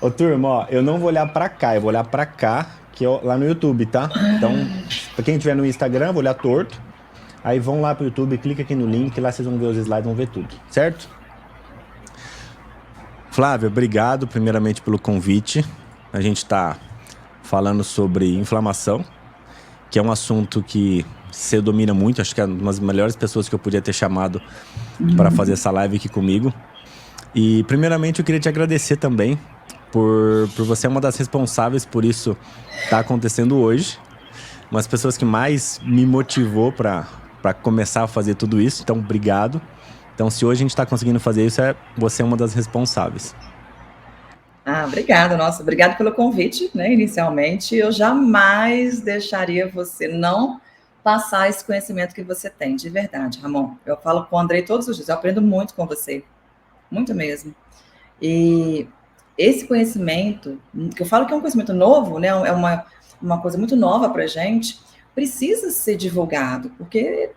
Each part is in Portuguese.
Ô, turma, ó, eu não vou olhar pra cá, eu vou olhar pra cá, que é lá no YouTube, tá? Então, pra quem tiver no Instagram, eu vou olhar torto. Aí vão lá pro YouTube, clica aqui no link, lá vocês vão ver os slides, vão ver tudo, certo? Flávia, obrigado primeiramente pelo convite. A gente tá falando sobre inflamação, que é um assunto que você domina muito, acho que é uma das melhores pessoas que eu podia ter chamado para fazer essa live aqui comigo. E primeiramente eu queria te agradecer também por você ser uma das responsáveis por isso tá acontecendo hoje. Uma das pessoas que mais me motivou para começar a fazer tudo isso, então obrigado. Então se hoje a gente está conseguindo fazer isso, você é uma das responsáveis. Ah, obrigada, nossa, obrigado pelo convite, né, inicialmente. Eu jamais deixaria você não passar esse conhecimento que você tem, de verdade, Ramon. Eu falo com o Andrei todos os dias, eu aprendo muito com você, muito mesmo. E esse conhecimento, que eu falo que é um conhecimento novo, né, é uma coisa muito nova para a gente, precisa ser divulgado, porque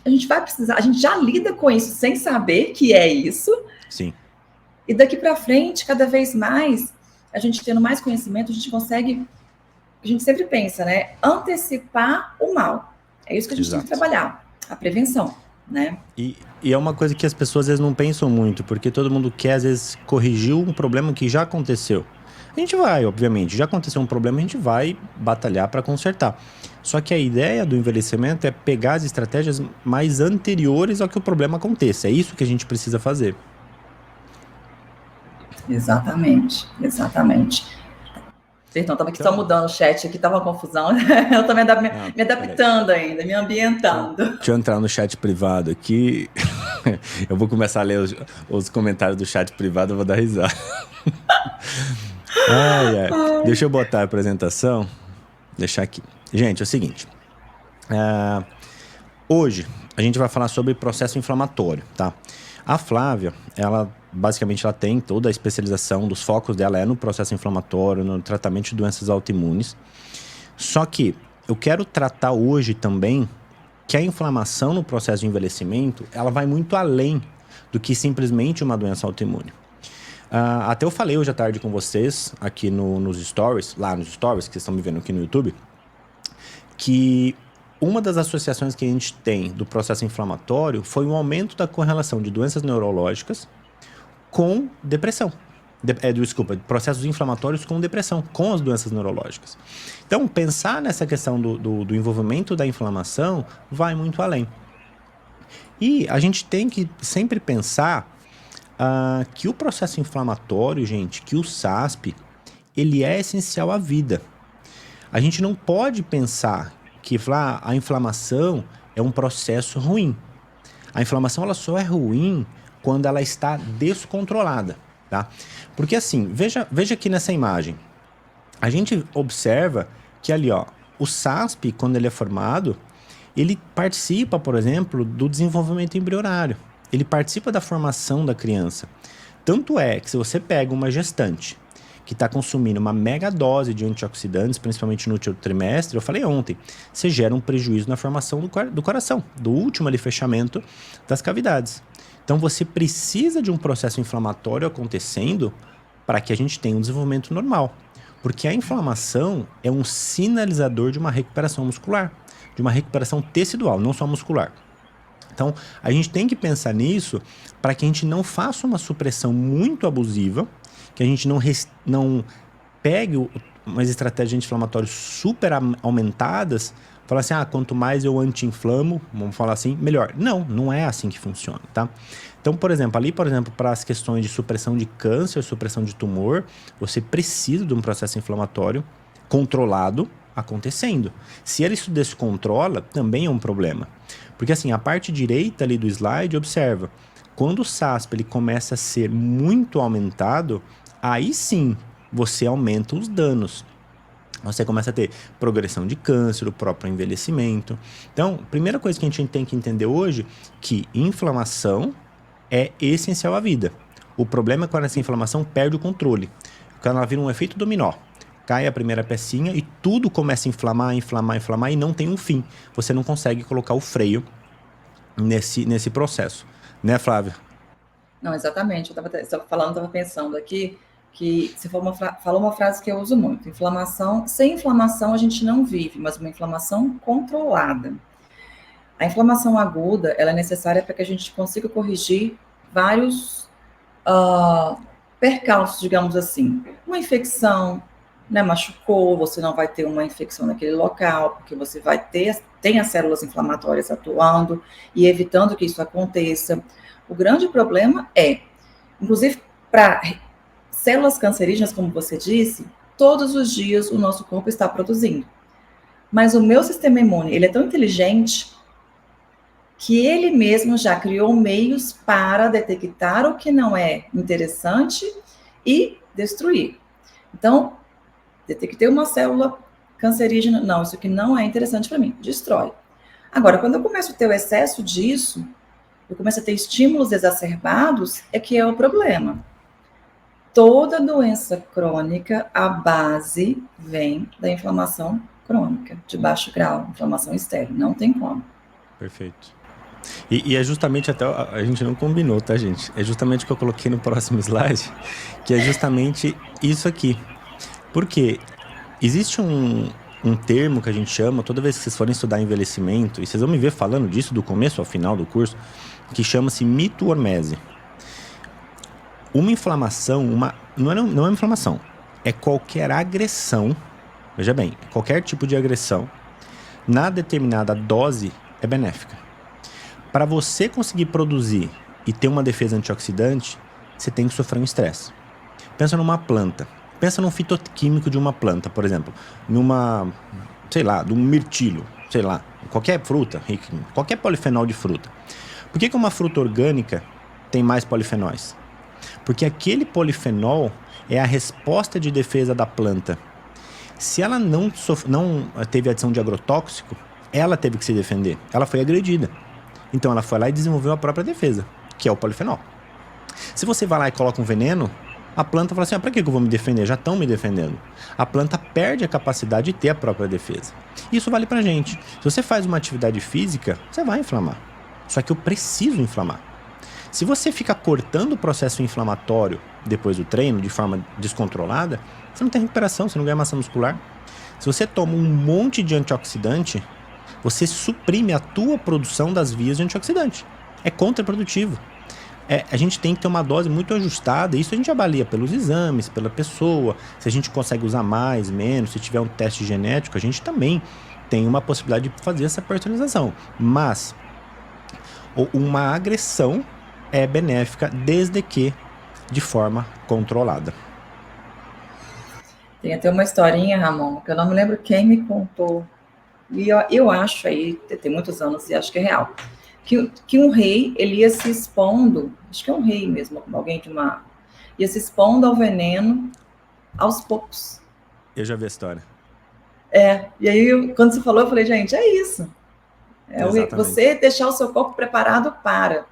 a gente vai precisar, a gente já lida com isso sem saber que é isso, Sim. e daqui para frente, cada vez mais, a gente tendo mais conhecimento, a gente consegue, a gente sempre pensa, né, antecipar o mal. É isso que a gente tem que Exato. trabalhar, a prevenção, né? E é uma coisa que as pessoas às vezes não pensam muito, porque todo mundo quer às vezes corrigir um problema que já aconteceu. A gente vai, obviamente, já aconteceu um problema, a gente vai batalhar para consertar. Só que a ideia do envelhecimento é pegar as estratégias mais anteriores ao que o problema aconteça. É isso que a gente precisa fazer. Exatamente, exatamente. Perdão, estava aqui só Então, mudando o chat, aqui estava uma confusão. Eu estou me peraí. adaptando ainda, me Deixa ambientando. eu entrar no chat privado aqui. Eu vou começar a ler os comentários do chat privado, eu vou dar risada. Ai, ai. Deixa eu botar a apresentação. Deixar aqui. Gente, é o seguinte. Hoje a gente vai falar sobre processo inflamatório, tá? A Flávia, ela basicamente ela tem toda a especialização dos focos dela é no processo inflamatório, no tratamento de doenças autoimunes. Só que eu quero tratar hoje também que a inflamação no processo de envelhecimento, ela vai muito além do que simplesmente uma doença autoimune. Até eu falei hoje à tarde com vocês, aqui nos stories, lá nos stories, que vocês estão me vendo aqui no YouTube, que uma das associações que a gente tem do processo inflamatório foi um aumento da correlação de doenças neurológicas com depressão. Desculpa, processos inflamatórios com depressão, com as doenças neurológicas. Então, pensar nessa questão do envolvimento da inflamação vai muito além. E a gente tem que sempre pensar que o processo inflamatório, gente, que o SASP, ele é essencial à vida. A gente não pode pensar que a inflamação é um processo ruim. A inflamação ela só é ruim quando ela está descontrolada, tá? Porque assim, veja aqui nessa imagem. A gente observa que ali, ó, o SASP, quando ele é formado, ele participa, por exemplo, do desenvolvimento embrionário. Ele participa da formação da criança. Tanto é que se você pega uma gestante que está consumindo uma mega dose de antioxidantes, principalmente no último trimestre, eu falei ontem, você gera um prejuízo na formação do coração, do último ali fechamento das cavidades. Então você precisa de um processo inflamatório acontecendo para que a gente tenha um desenvolvimento normal. Porque a inflamação é um sinalizador de uma recuperação muscular, de uma recuperação tecidual, não só muscular. Então, a gente tem que pensar nisso para que a gente não faça uma supressão muito abusiva, que a gente não pegue umas estratégias anti-inflamatórias super aumentadas, falar assim, quanto mais eu anti-inflamo, vamos falar assim, melhor. Não é assim que funciona, tá? Então, por exemplo, para as questões de supressão de câncer, supressão de tumor, você precisa de um processo inflamatório controlado acontecendo. Se ele se descontrola, também é um problema. Porque assim, a parte direita ali do slide, observa, quando o SASP ele começa a ser muito aumentado, aí sim você aumenta os danos. Você começa a ter progressão de câncer, o próprio envelhecimento. Então, primeira coisa que a gente tem que entender hoje, que inflamação é essencial à vida. O problema é quando essa inflamação perde o controle. Quando ela vira um efeito dominó. Cai a primeira pecinha e tudo começa a inflamar e não tem um fim. Você não consegue colocar o freio nesse processo. Né, Flávia? Não, exatamente. Eu estava falando, estava pensando aqui que você falou uma frase que eu uso muito: inflamação, sem inflamação a gente não vive, mas uma inflamação controlada. A inflamação aguda, ela é necessária para que a gente consiga corrigir vários percalços, digamos assim. Uma infecção, né, machucou, você não vai ter uma infecção naquele local, porque você tem as células inflamatórias atuando e evitando que isso aconteça. O grande problema é, inclusive para células cancerígenas, como você disse, todos os dias o nosso corpo está produzindo. Mas o meu sistema imune, ele é tão inteligente que ele mesmo já criou meios para detectar o que não é interessante e destruir. Então, detectei uma célula cancerígena, não, isso aqui não é interessante para mim, destrói. Agora, quando eu começo a ter o excesso disso, eu começo a ter estímulos exacerbados, é que é o problema. Toda doença crônica, a base vem da inflamação crônica, de baixo grau, inflamação estéril, não tem como. Perfeito. E é justamente, até a gente não combinou, tá, gente? É justamente o que eu coloquei no próximo slide, que é justamente isso aqui. Porque existe um termo que a gente chama, toda vez que vocês forem estudar envelhecimento, e vocês vão me ver falando disso do começo ao final do curso, que chama-se mito-hormese. Uma inflamação, não é uma inflamação, é qualquer agressão, veja bem, qualquer tipo de agressão, na determinada dose é benéfica. Para você conseguir produzir e ter uma defesa antioxidante, você tem que sofrer um estresse. Pensa numa planta. Pensa num fitoquímico de uma planta, por exemplo. De um mirtilo, qualquer fruta, qualquer polifenol de fruta. Por que uma fruta orgânica tem mais polifenóis? Porque aquele polifenol é a resposta de defesa da planta. Se ela não teve adição de agrotóxico, ela teve que se defender. Ela foi agredida. Então ela foi lá e desenvolveu a própria defesa, que é o polifenol. Se você vai lá e coloca um veneno, a planta fala assim, para que eu vou me defender? Já estão me defendendo. A planta perde a capacidade de ter a própria defesa. Isso vale pra gente. Se você faz uma atividade física, você vai inflamar. Só que eu preciso inflamar. Se você fica cortando o processo inflamatório depois do treino, de forma descontrolada, você não tem recuperação, você não ganha massa muscular. Se você toma um monte de antioxidante, você suprime a tua produção das vias de antioxidante. É contraprodutivo. A gente tem que ter uma dose muito ajustada. Isso a gente avalia pelos exames, pela pessoa. Se a gente consegue usar mais, menos, se tiver um teste genético, a gente também tem uma possibilidade de fazer essa personalização. Mas uma agressão é benéfica desde que de forma controlada. Tem até uma historinha, Ramon, que eu não me lembro quem me contou. E eu acho aí, tem muitos anos e acho que é real, que um rei, ele ia se expondo, acho que é um rei mesmo, alguém ia se expondo ao veneno aos poucos. Eu já vi a história. E aí quando você falou, eu falei, gente, é isso. Você deixar o seu corpo preparado para.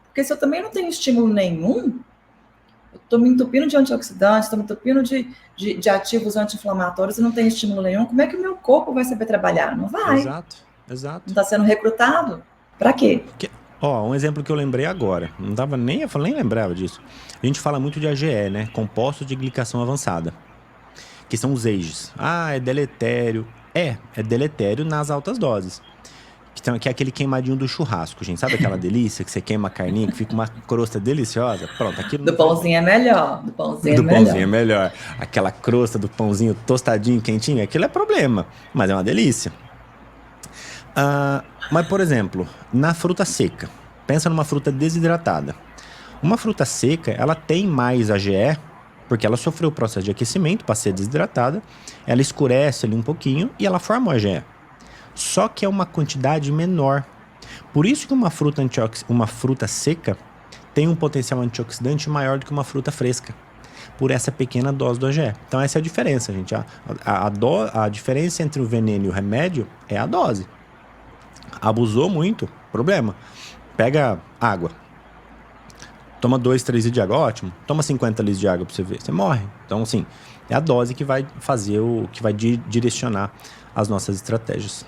Porque se eu também não tenho estímulo nenhum, eu estou me entupindo de antioxidantes, estou me entupindo de ativos anti-inflamatórios e não tenho estímulo nenhum, como é que o meu corpo vai saber trabalhar? Não vai. Exato. Não está sendo recrutado? Para quê? Um exemplo que eu lembrei agora, eu nem lembrava disso. A gente fala muito de AGE, né? Compostos de glicação avançada, que são os AGEs. É deletério. É deletério nas altas doses. Que é aquele queimadinho do churrasco, gente. Sabe aquela delícia que você queima a carninha, que fica uma crosta deliciosa? Pronto, aquilo... Do pãozinho é melhor. Do pãozinho é melhor. Aquela crosta do pãozinho tostadinho, quentinho, aquilo é problema, mas é uma delícia. Mas, por exemplo, na fruta seca. Pensa numa fruta desidratada. Uma fruta seca, ela tem mais AGE, porque ela sofreu o processo de aquecimento para ser desidratada, ela escurece ali um pouquinho e ela forma o AGE. Só que é uma quantidade menor. Por isso que uma fruta seca tem um potencial antioxidante maior do que uma fruta fresca, por essa pequena dose do AGE. Então essa é a diferença, gente. A diferença entre o veneno e o remédio é a dose. Abusou muito, problema. Pega água. Toma 2, 3 litros de água, ótimo. Toma 50 litros de água para você ver, você morre. Então, assim, é a dose que vai fazer que vai direcionar as nossas estratégias.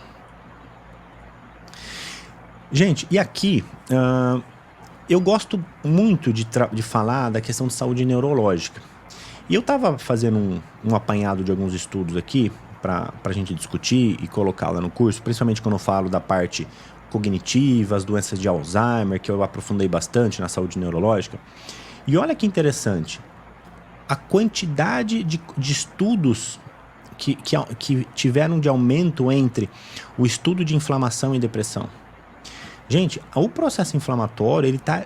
Gente, e aqui, eu gosto muito de falar da questão de saúde neurológica. E eu estava fazendo um apanhado de alguns estudos aqui para a gente discutir e colocar lá no curso, principalmente quando eu falo da parte cognitiva, as doenças de Alzheimer, que eu aprofundei bastante na saúde neurológica. E olha que interessante, a quantidade de estudos que tiveram de aumento entre o estudo de inflamação e depressão. Gente, o processo inflamatório ele está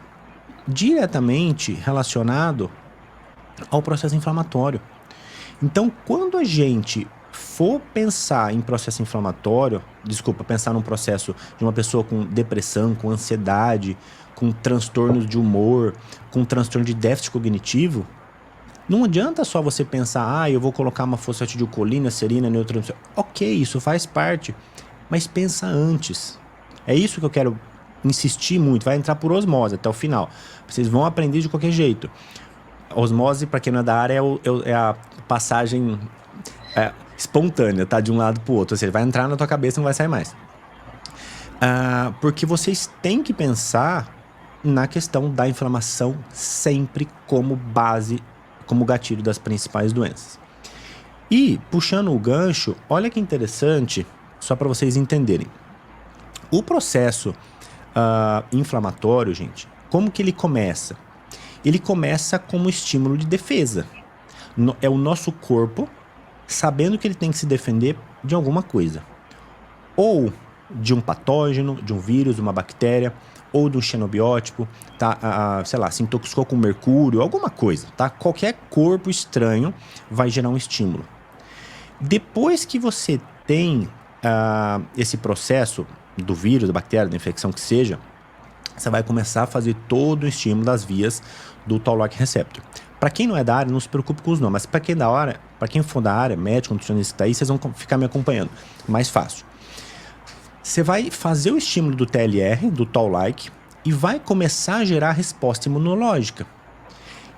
diretamente relacionado ao processo inflamatório. Então, quando a gente for pensar em processo inflamatório, pensar num processo de uma pessoa com depressão, com ansiedade, com transtornos de humor, com transtorno de déficit cognitivo, não adianta só você pensar, eu vou colocar uma fosfatidilcolina, serina, neurotransmissor. Ok, isso faz parte, mas pensa antes. É isso que eu quero insistir muito, vai entrar por osmose até o final. Vocês vão aprender de qualquer jeito. Osmose, para quem não é da área, é a passagem espontânea, tá? De um lado pro outro. Ou seja, vai entrar na tua cabeça e não vai sair mais. Porque vocês têm que pensar na questão da inflamação sempre como base, como gatilho das principais doenças. E, puxando o gancho, olha que interessante, só para vocês entenderem. O processo inflamatório, gente, como que ele começa? Ele começa como estímulo de defesa. É o nosso corpo sabendo que ele tem que se defender de alguma coisa. Ou de um patógeno, de um vírus, uma bactéria, ou de um xenobiótipo, tá? Sei lá, se intoxicou com mercúrio, alguma coisa, tá? Qualquer corpo estranho vai gerar um estímulo. Depois que você tem esse processo do vírus, da bactéria, da infecção que seja, você vai começar a fazer todo o estímulo das vias do Toll-like receptor. Para quem não é da área, não se preocupe com os nomes, mas para quem for da área, médico, nutricionista que tá aí, vocês vão ficar me acompanhando. Mais fácil. Você vai fazer o estímulo do TLR, do Toll-like, e vai começar a gerar resposta imunológica.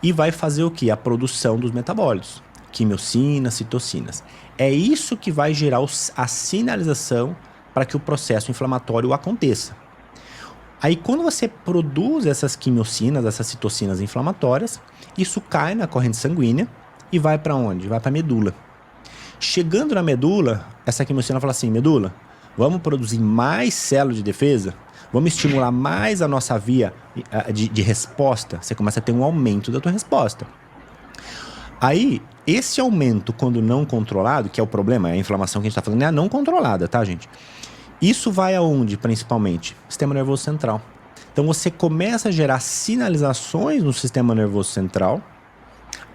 E vai fazer o quê? A produção dos metabólitos, quimiocinas, citocinas. É isso que vai gerar a sinalização para que o processo inflamatório aconteça. Aí, quando você produz essas quimiocinas, essas citocinas inflamatórias, isso cai na corrente sanguínea e vai para onde? Vai para a medula. Chegando na medula, essa quimiocina fala assim, medula, vamos produzir mais células de defesa? Vamos estimular mais a nossa via de resposta? Você começa a ter um aumento da tua resposta. Aí, esse aumento, quando não controlado, que é o problema, é a inflamação que a gente está falando, é a não controlada, tá, gente? Isso vai aonde, principalmente? Sistema nervoso central. Então, você começa a gerar sinalizações no sistema nervoso central,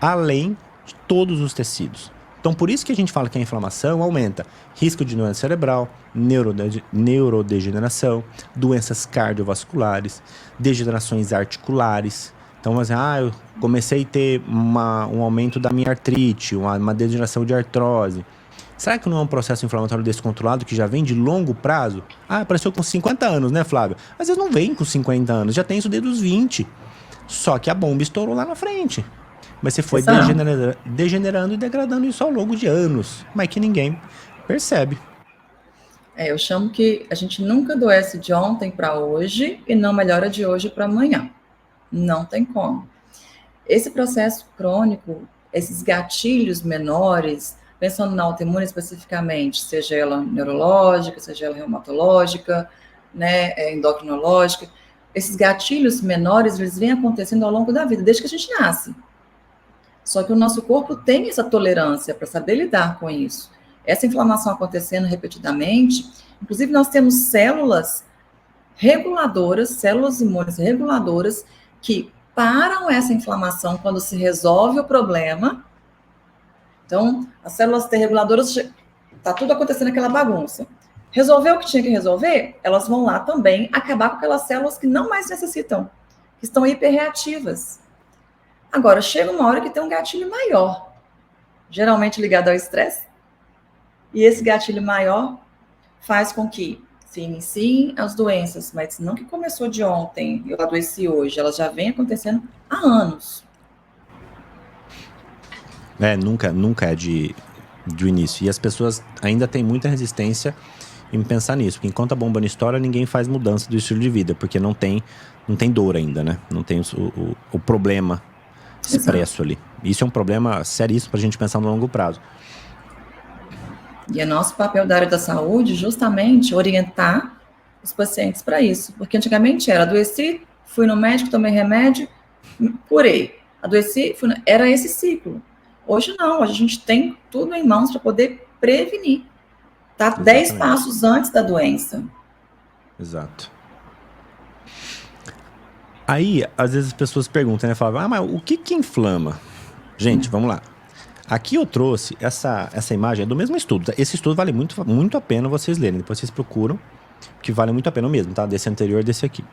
além de todos os tecidos. Então, por isso que a gente fala que a inflamação aumenta risco de doença cerebral, neurodegeneração, doenças cardiovasculares, degenerações articulares. Então, eu comecei a ter um aumento da minha artrite, uma degeneração de artrose. Será que não é um processo inflamatório descontrolado que já vem de longo prazo? Apareceu com 50 anos, né, Flávio? Às vezes não vem com 50 anos, já tem isso desde os 20. Só que a bomba estourou lá na frente. Mas você foi degenerando e degradando isso ao longo de anos, mas que ninguém percebe. Eu chamo que a gente nunca adoece de ontem para hoje e não melhora de hoje para amanhã. Não tem como. Esse processo crônico, esses gatilhos menores, pensando na autoimune especificamente, seja ela neurológica, seja ela reumatológica, né, endocrinológica, esses gatilhos menores, eles vêm acontecendo ao longo da vida, desde que a gente nasce. Só que o nosso corpo tem essa tolerância para saber lidar com isso. Essa inflamação acontecendo repetidamente, inclusive nós temos células reguladoras, células imunes reguladoras, que param essa inflamação quando se resolve o problema. Então, as células T reguladoras, está tudo acontecendo aquela bagunça. Resolveu o que tinha que resolver? Elas vão lá também acabar com aquelas células que não mais necessitam, que estão hiperreativas. Agora, chega uma hora que tem um gatilho maior, geralmente ligado ao estresse, e esse gatilho maior faz com que se iniciem as doenças, mas não que começou de ontem, eu adoeci hoje, elas já vêm acontecendo há anos. Nunca é de início. E as pessoas ainda têm muita resistência em pensar nisso, porque enquanto a bomba não estoura, ninguém faz mudança do estilo de vida, porque não tem dor ainda, né? Não tem o problema expresso ali. Isso é um problema seríssimo para a gente pensar no longo prazo. E é nosso papel da área da saúde justamente orientar os pacientes para isso. Porque antigamente era adoeci, fui no médico, tomei remédio, curei. Adoeci, era esse ciclo. Hoje não, hoje a gente tem tudo em mãos para poder prevenir. Tá 10 passos antes da doença. Exato. Aí, às vezes as pessoas perguntam, né? Falam, mas o que inflama? Gente, vamos lá. Aqui eu trouxe essa imagem, é do mesmo estudo. Esse estudo vale muito a pena vocês lerem. Depois vocês procuram, que vale muito a pena mesmo, tá? Desse anterior, desse aqui.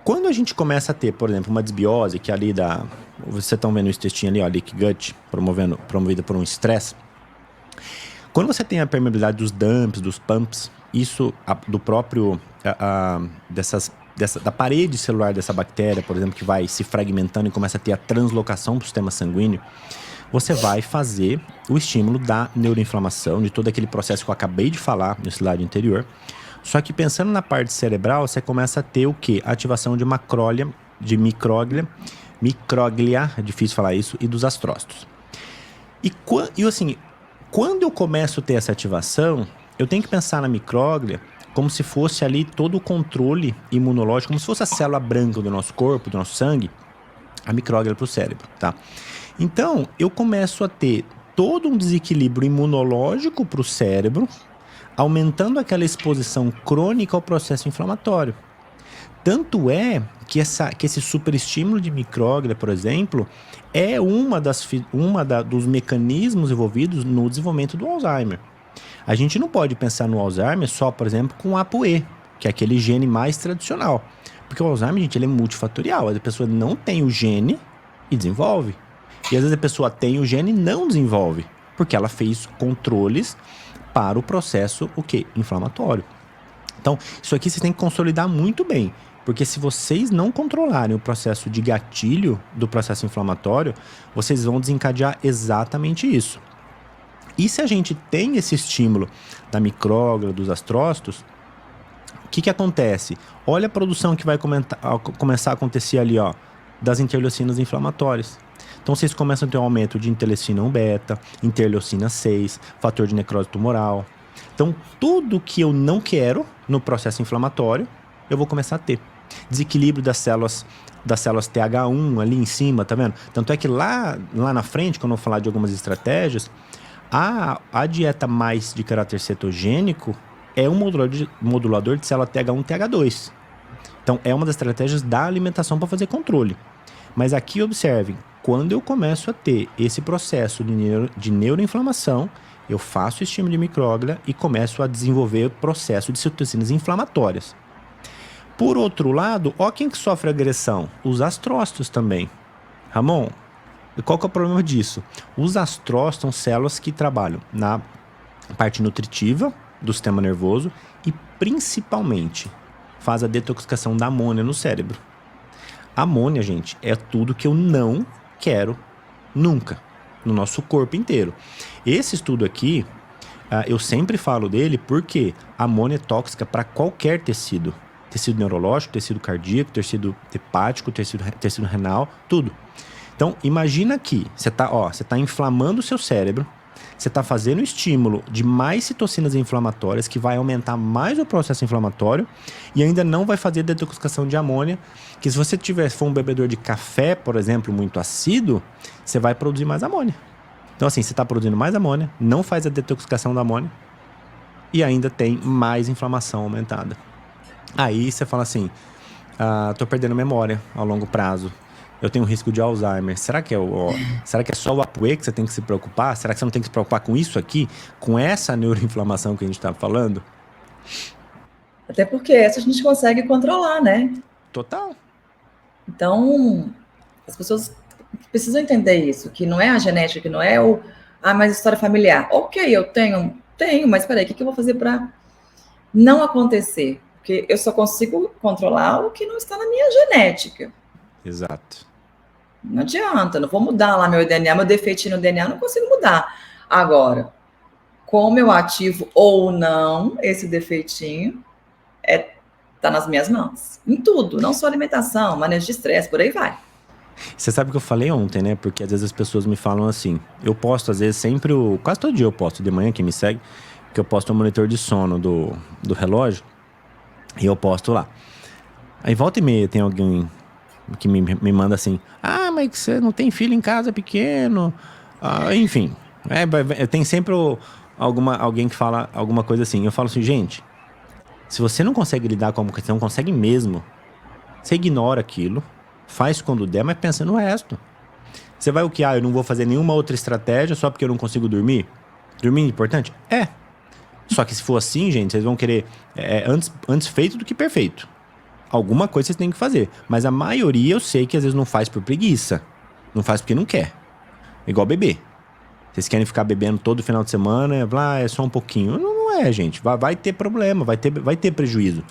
Quando a gente começa a ter, por exemplo, uma desbiose, que ali vocês estão vendo esse textinho ali, ó, leak gut, promovida por um estresse. Quando você tem a permeabilidade dos dumps, dos pumps, isso do próprio, da parede celular dessa bactéria, por exemplo, que vai se fragmentando e começa a ter a translocação para o sistema sanguíneo, você vai fazer o estímulo da neuroinflamação, de todo aquele processo que eu acabei de falar no slide anterior. Só que pensando na parte cerebral, você começa a ter o quê? Ativação de microglia, é difícil falar isso, e dos astrócitos. E assim, quando eu começo a ter essa ativação, eu tenho que pensar na micróglia como se fosse ali todo o controle imunológico, como se fosse a célula branca do nosso corpo, do nosso sangue, a micróglia para o cérebro, tá? Então, eu começo a ter todo um desequilíbrio imunológico para o cérebro, aumentando aquela exposição crônica ao processo inflamatório. Tanto é que esse superestímulo de micróglia, por exemplo, é dos mecanismos envolvidos no desenvolvimento do Alzheimer. A gente não pode pensar no Alzheimer só, por exemplo, com o ApoE, que é aquele gene mais tradicional. Porque o Alzheimer, gente, ele é multifatorial. A pessoa não tem o gene e desenvolve. E às vezes a pessoa tem o gene e não desenvolve, porque ela fez controles para o processo, o quê? Inflamatório. Então, isso aqui vocês têm que consolidar muito bem. Porque se vocês não controlarem o processo de gatilho do processo inflamatório, vocês vão desencadear exatamente isso. E se a gente tem esse estímulo da micróglia, dos astrócitos, o que acontece? Olha a produção que vai começar a acontecer ali, ó, das interleucinas inflamatórias. Então vocês começam a ter um aumento de interleucina 1 beta, interleucina 6, fator de necrose tumoral. Então tudo que eu não quero no processo inflamatório, eu vou começar a ter. Desequilíbrio das células TH1 ali em cima, tá vendo? Tanto é que lá na frente, quando eu falar de algumas estratégias, a dieta mais de caráter cetogênico é um modulador de célula TH1 e TH2. Então é uma das estratégias da alimentação para fazer controle. Mas aqui observem, quando eu começo a ter esse processo de neuroinflamação, eu faço estímulo de micróglia e começo a desenvolver o processo de citocinas inflamatórias. Por outro lado, ó quem que sofre agressão? Os astrócitos também. Ramon, qual que é o problema disso? Os astrócitos são células que trabalham na parte nutritiva do sistema nervoso e principalmente faz a detoxicação da amônia no cérebro. A amônia, gente, é tudo que eu não quero nunca no nosso corpo inteiro. Esse estudo aqui, eu sempre falo dele porque a amônia é tóxica para qualquer tecido. Tecido neurológico, tecido cardíaco, tecido hepático, tecido renal, tudo. Então, imagina que você tá inflamando o seu cérebro, você está fazendo estímulo de mais citocinas inflamatórias, que vai aumentar mais o processo inflamatório e ainda não vai fazer detoxicação de amônia, que se você for um bebedor de café, por exemplo, muito ácido, você vai produzir mais amônia. Então, assim, você está produzindo mais amônia, não faz a detoxicação da amônia e ainda tem mais inflamação aumentada. Aí você fala assim, tô perdendo memória ao longo prazo. Eu tenho risco de Alzheimer. Será que é só o ApoE que você tem que se preocupar? Será que você não tem que se preocupar com isso aqui? Com essa neuroinflamação que a gente está falando? Até porque essa a gente consegue controlar, né? Total. Então, as pessoas precisam entender isso, que não é a genética, que não é mas história familiar. Ok, eu tenho, mas peraí, o que eu vou fazer para não acontecer? Porque eu só consigo controlar o que não está na minha genética. Exato. Não adianta, não vou mudar lá meu DNA, meu defeitinho no DNA, não consigo mudar. Agora, como eu ativo ou não esse defeitinho, tá nas minhas mãos. Em tudo, não só alimentação, manejo de estresse, por aí vai. Você sabe o que eu falei ontem, né? Porque às vezes as pessoas me falam assim. Eu posto, às vezes, sempre quase todo dia eu posto de manhã, quem me segue, que eu posto o monitor de sono do relógio. E eu posto lá. Aí volta e meia tem alguém que me manda assim: ah, mas você não tem filho em casa, é pequeno. Enfim. Tem sempre alguém que fala alguma coisa assim. Eu falo assim, gente, se você não consegue lidar com algo, você não consegue mesmo, você ignora aquilo, faz quando der, mas pensa no resto. Você vai o que? Eu não vou fazer nenhuma outra estratégia só porque eu não consigo dormir? Dormir é importante? É. Só que se for assim, gente, vocês vão querer antes feito do que perfeito. Alguma coisa vocês têm que fazer. Mas a maioria eu sei que às vezes não faz por preguiça. Não faz porque não quer. Igual beber. Vocês querem ficar bebendo todo final de semana, é só um pouquinho. Não é, gente. Vai ter problema, vai ter prejuízo.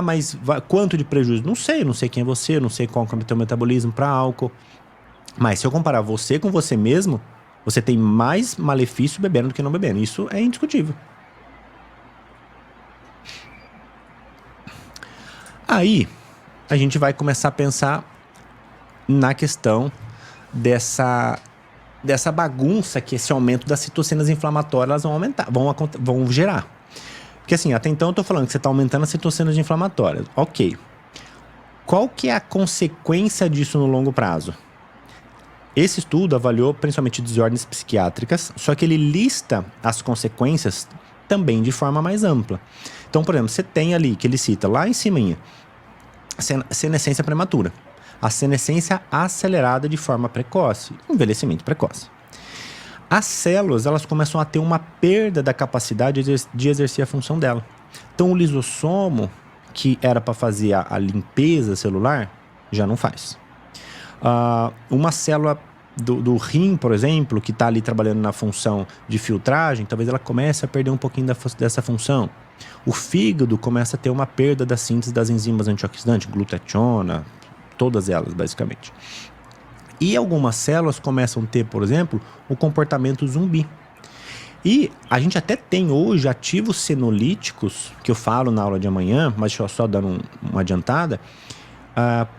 Mas quanto de prejuízo? Não sei quem é você, não sei qual é o teu metabolismo para álcool. Mas se eu comparar você com você mesmo, você tem mais malefício bebendo do que não bebendo. Isso é indiscutível. Aí, a gente vai começar a pensar na questão dessa bagunça que esse aumento das citocinas inflamatórias vão gerar. Porque assim, até então eu tô falando que você tá aumentando as citocinas inflamatórias. Ok. Qual que é a consequência disso no longo prazo? Esse estudo avaliou principalmente desordens psiquiátricas, só que ele lista as consequências também de forma mais ampla. Então, por exemplo, você tem ali, que ele cita lá em cima, senescência prematura. A senescência acelerada de forma precoce, envelhecimento precoce. As células, elas começam a ter uma perda da capacidade de exercer a função dela. Então, o lisossomo, que era para fazer a limpeza celular, já não faz. Uma célula do rim, por exemplo, que está ali trabalhando na função de filtragem, talvez ela comece a perder um pouquinho dessa função. O fígado começa a ter uma perda da síntese das enzimas antioxidantes, glutationa, todas elas, basicamente. E algumas células começam a ter, por exemplo, o comportamento zumbi. E a gente até tem hoje ativos senolíticos, que eu falo na aula de amanhã, mas deixa eu só dar uma adiantada.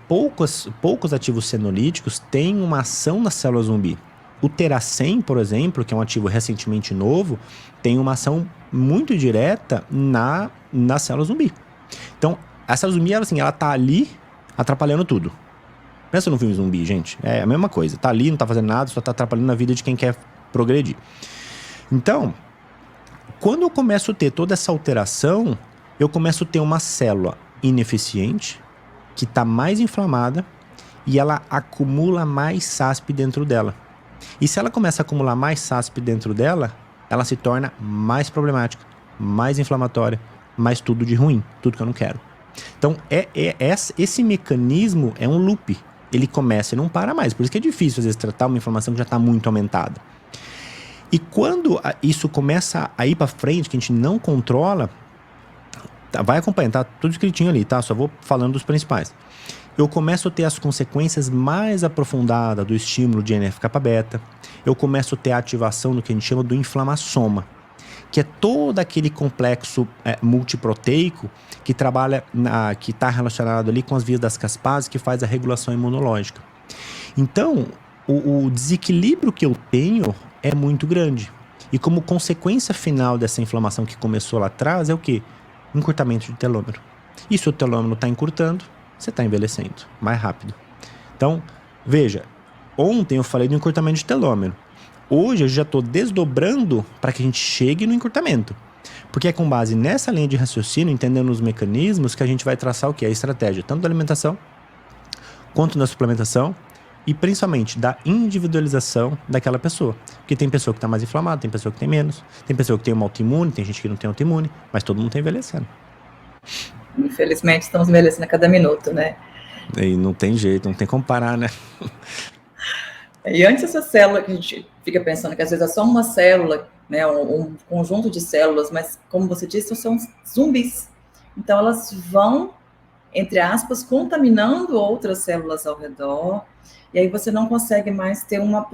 Poucos ativos senolíticos têm uma ação na célula zumbi. O Terracem, por exemplo, que é um ativo recentemente novo, tem uma ação muito direta na célula zumbi. Então, a célula zumbi, ela tá ali atrapalhando tudo. Pensa no filme zumbi, gente. É a mesma coisa. Tá ali, não tá fazendo nada, só tá atrapalhando a vida de quem quer progredir. Então, quando eu começo a ter toda essa alteração, eu começo a ter uma célula ineficiente, que está mais inflamada, e ela acumula mais SASP dentro dela. E se ela começa a acumular mais SASP dentro dela, ela se torna mais problemática, mais inflamatória, mais tudo de ruim, tudo que eu não quero. Então, esse mecanismo é um loop. Ele começa e não para mais. Por isso que é difícil, às vezes, tratar uma inflamação que já está muito aumentada. E quando isso começa a ir para frente, que a gente não controla, vai acompanhando, tá tudo escritinho ali, tá? Só vou falando dos principais. Eu começo a ter as consequências mais aprofundadas do estímulo de NF-κ-beta. Eu começo a ter a ativação do que a gente chama do inflamassoma, que é todo aquele complexo multiproteico que trabalha, que está relacionado ali com as vias das caspases, que faz a regulação imunológica. Então, o desequilíbrio que eu tenho é muito grande. E como consequência final dessa inflamação que começou lá atrás, é o quê? Encurtamento de telômero. E se o telômero está encurtando, você está envelhecendo mais rápido. Então, veja, ontem eu falei do encurtamento de telômero. Hoje eu já estou desdobrando para que a gente chegue no encurtamento. Porque é com base nessa linha de raciocínio, entendendo os mecanismos, que a gente vai traçar o que? A estratégia, tanto da alimentação, quanto da suplementação, e principalmente da individualização daquela pessoa. Porque tem pessoa que está mais inflamada, tem pessoa que tem menos, tem pessoa que tem uma autoimune, tem gente que não tem autoimune, mas todo mundo está envelhecendo. Infelizmente, estamos envelhecendo a cada minuto, né? E não tem jeito, não tem como parar, né? E antes essa célula que a gente fica pensando que às vezes é só uma célula, né, um conjunto de células, mas como você disse, são zumbis. Então elas vão, entre aspas, contaminando outras células ao redor, e aí você não consegue mais ter uma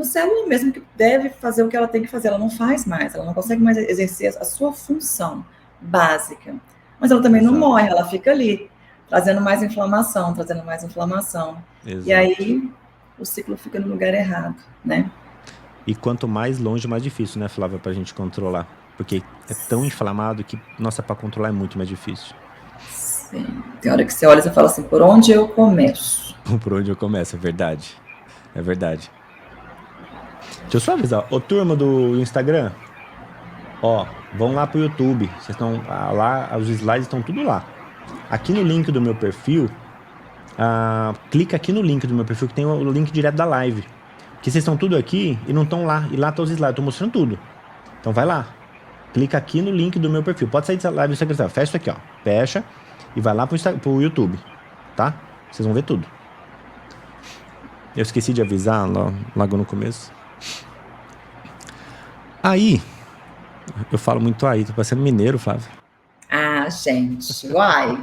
célula mesmo que deve fazer o que ela tem que fazer, ela não faz mais, ela não consegue mais exercer a sua função básica. Mas ela também não morre, ela fica ali, trazendo mais inflamação, trazendo mais inflamação. Exato. E aí o ciclo fica no lugar errado, né? E quanto mais longe, mais difícil, né, Flávia, pra gente controlar. Porque é tão inflamado que, nossa, pra controlar é muito mais difícil. Sim. Tem hora que você olha e você fala assim, por onde eu começo? Por onde eu começo, é verdade. É verdade. Deixa eu só avisar. Ô, turma do Instagram, ó, vão lá pro YouTube. Vocês estão lá, os slides estão tudo lá. Aqui no link do meu perfil, clica aqui no link do meu perfil que tem o link direto da live. Porque vocês estão tudo aqui e não estão lá. E lá estão os slides, eu tô mostrando tudo. Então vai lá. Clica aqui no link do meu perfil. Pode sair dessa live do secretário. Fecha isso aqui, ó. Fecha e vai lá pro YouTube, tá? Vocês vão ver tudo. Eu esqueci de avisar logo no começo. Aí, eu falo muito aí, tô parecendo mineiro, Flávio. Ah, gente, uai.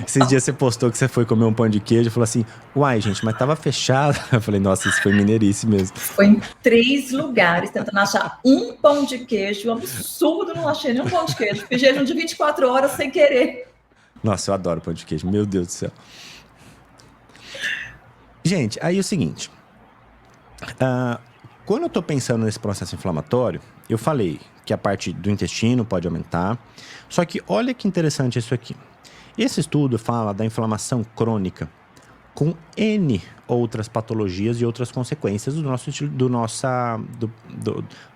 Esses dias você postou que você foi comer um pão de queijo e falou assim, uai, gente, mas tava fechado. Eu falei, nossa, isso foi mineirice mesmo. Foi em 3 lugares tentando achar um pão de queijo, um absurdo, não achei nenhum pão de queijo. Fiz jejum de 24 horas sem querer. Nossa, eu adoro pão de queijo, meu Deus do céu. Gente, aí é o seguinte, quando eu tô pensando nesse processo inflamatório, eu falei que a parte do intestino pode aumentar, só que olha que interessante isso aqui. Esse estudo fala da inflamação crônica com N outras patologias e outras consequências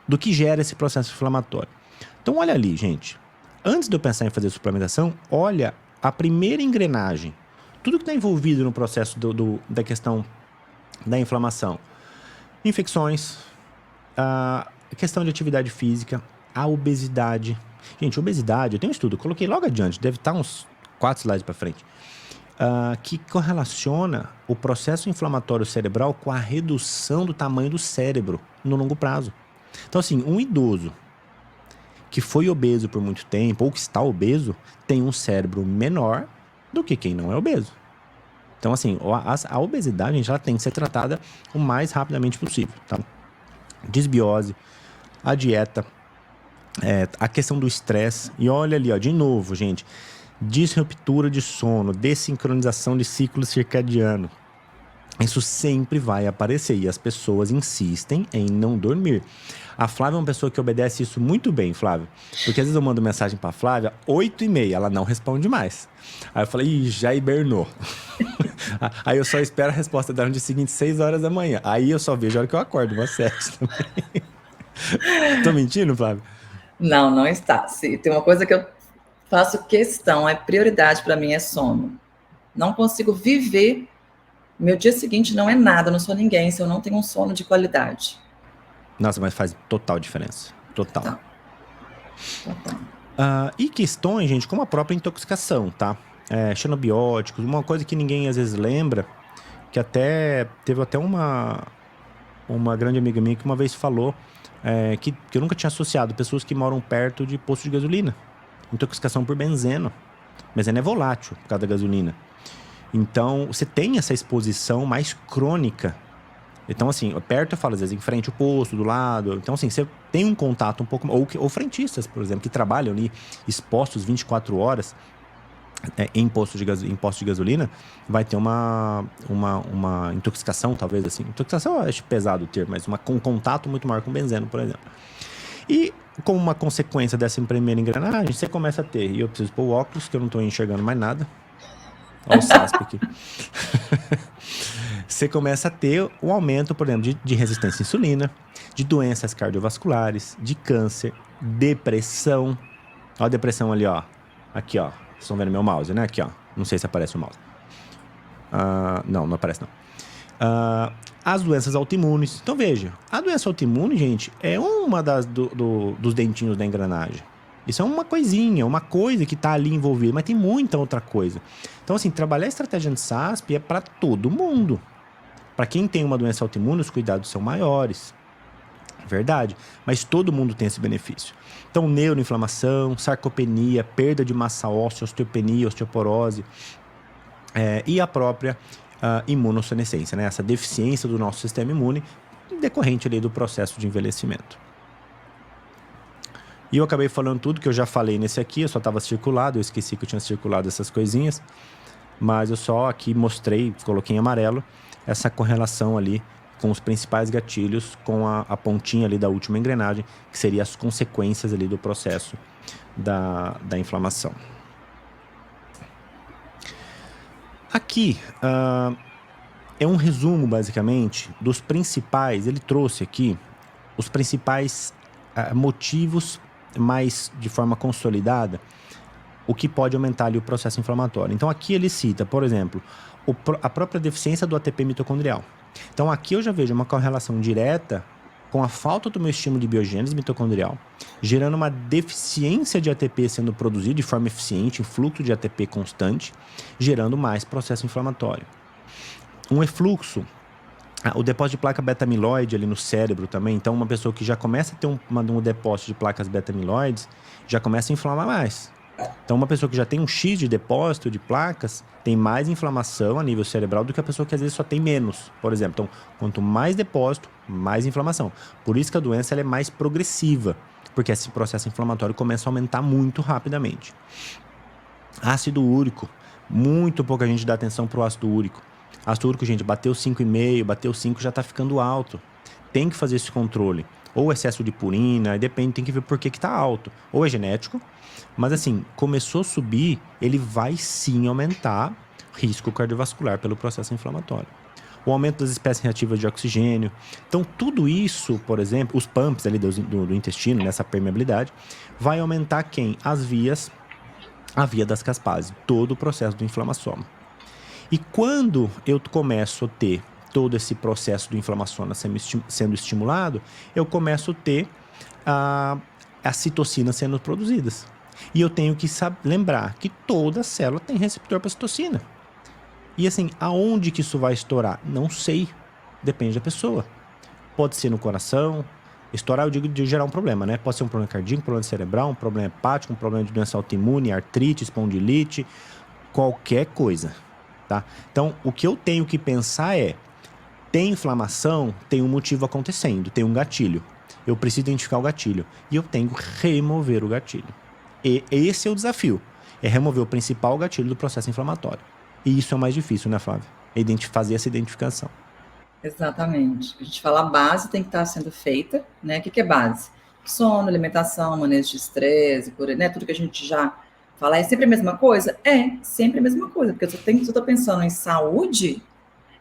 do que gera esse processo inflamatório. Então olha ali, gente, antes de eu pensar em fazer suplementação, olha a primeira engrenagem, tudo que está envolvido no processo da questão da inflamação. Infecções, a questão de atividade física, a obesidade. Gente, obesidade, eu tenho um estudo, coloquei logo adiante, deve estar uns 4 slides para frente, que correlaciona o processo inflamatório cerebral com a redução do tamanho do cérebro no longo prazo. Então, assim, um idoso que foi obeso por muito tempo ou que está obeso tem um cérebro menor do que quem não é obeso. Então, assim, a obesidade, gente, ela tem que ser tratada o mais rapidamente possível, tá? Desbiose, a dieta, a questão do estresse. E olha ali, ó, de novo, gente, disruptura de sono, desincronização de ciclo circadiano. Isso sempre vai aparecer e as pessoas insistem em não dormir. A Flávia é uma pessoa que obedece isso muito bem, Flávia. Porque às vezes eu mando mensagem pra Flávia, 8h30, ela não responde mais. Aí eu falei, ih, já hibernou. Aí eu só espero a resposta dela no dia seguinte, 6 horas da manhã. Aí eu só vejo a hora que eu acordo, umas 7 também. Tô mentindo, Flávia? Não, não está. Sim, tem uma coisa que eu faço questão, é prioridade para mim, é sono. Não consigo viver, meu dia seguinte não é nada, eu não sou ninguém se eu não tenho um sono de qualidade. Nossa, mas faz total diferença. Total. Total. E questões, gente, como a própria intoxicação, tá? Xenobióticos, uma coisa que ninguém às vezes lembra, que até teve até uma grande amiga minha que uma vez falou que eu nunca tinha associado pessoas que moram perto de posto de gasolina. Intoxicação por benzeno. Benzeno é volátil por causa da gasolina. Então, você tem essa exposição mais crônica. Então, assim, perto eu falo, às vezes, em frente ao posto, do lado. Então, assim, você tem um contato um pouco... Ou frentistas, por exemplo, que trabalham ali expostos 24 horas em posto de gasolina, vai ter uma intoxicação, talvez, assim. Intoxicação, eu acho pesado o termo, mas um contato muito maior com benzeno, por exemplo. E, como uma consequência dessa primeira engrenagem, você começa a ter... E eu preciso pôr o óculos, que eu não estou enxergando mais nada. Olha o SASP aqui. Você começa a ter um aumento, por exemplo, de resistência à insulina, de doenças cardiovasculares, de câncer, depressão. Olha a depressão ali, ó. Aqui, ó. Vocês estão vendo meu mouse, né? Aqui, ó. Não sei se aparece o mouse. Não aparece, não. As doenças autoimunes. Então, veja. A doença autoimune, gente, é uma dos dentinhos da engrenagem. Isso é uma coisinha, uma coisa que está ali envolvida, mas tem muita outra coisa. Então, assim, trabalhar a estratégia anti-SASP é para todo mundo. Para quem tem uma doença autoimune, os cuidados são maiores. Verdade. Mas todo mundo tem esse benefício. Então, neuroinflamação, sarcopenia, perda de massa óssea, osteopenia, osteoporose, e a própria imunossenescência, né? Essa deficiência do nosso sistema imune decorrente ali do processo de envelhecimento. E eu acabei falando tudo que eu já falei nesse aqui, eu só estava circulado, eu esqueci que eu tinha circulado essas coisinhas, mas eu só aqui mostrei, coloquei em amarelo, essa correlação ali com os principais gatilhos, com a pontinha ali da última engrenagem, que seria as consequências ali do processo da inflamação. Aqui é um resumo, basicamente, dos principais, ele trouxe aqui os principais motivos, mais de forma consolidada, o que pode aumentar ali o processo inflamatório. Então aqui ele cita, por exemplo, a própria deficiência do ATP mitocondrial. Então aqui eu já vejo uma correlação direta com a falta do meu estímulo de biogênese mitocondrial, gerando uma deficiência de ATP sendo produzido de forma eficiente, fluxo de ATP constante, gerando mais processo inflamatório. Um efluxo, o depósito de placa beta-amiloide ali no cérebro também, então uma pessoa que já começa a ter um depósito de placas beta-amiloides, já começa a inflamar mais. Então uma pessoa que já tem um X de depósito de placas, tem mais inflamação a nível cerebral do que a pessoa que às vezes só tem menos, por exemplo. Então, quanto mais depósito, mais inflamação. Por isso que a doença ela é mais progressiva, porque esse processo inflamatório começa a aumentar muito rapidamente. Ácido úrico, muito pouca gente dá atenção para o ácido úrico. Ácido úrico, gente, bateu 5,5, bateu 5, já está ficando alto. Tem que fazer esse controle. Ou excesso de purina, depende, tem que ver por que está alto. Ou é genético, mas assim, começou a subir, ele vai sim aumentar risco cardiovascular pelo processo inflamatório. O aumento das espécies reativas de oxigênio. Então, tudo isso, por exemplo, os pumps ali do intestino, nessa permeabilidade, vai aumentar quem? As vias, a via das caspases, todo o processo do inflamassoma. E quando eu começo a ter todo esse processo do inflamassoma sendo estimulado, eu começo a ter as citocinas sendo produzidas. E eu tenho que lembrar que toda célula tem receptor para citocina. E assim, aonde que isso vai estourar? Não sei. Depende da pessoa. Pode ser no coração. Estourar, eu digo, de gerar um problema, né? Pode ser um problema cardíaco, um problema cerebral, um problema hepático, um problema de doença autoimune, artrite, espondilite, qualquer coisa, tá? Então, o que eu tenho que pensar é, tem inflamação, tem um motivo acontecendo, tem um gatilho. Eu preciso identificar o gatilho. E eu tenho que remover o gatilho. E esse é o desafio. É remover o principal gatilho do processo inflamatório. E isso é o mais difícil, né, Flávia? Fazer essa identificação. Exatamente. A gente fala a base tem que estar sendo feita, né? O que é base? Sono, alimentação, manejo de estresse, né? Tudo que a gente já fala. É sempre a mesma coisa? É, sempre a mesma coisa. Porque se eu estou pensando em saúde,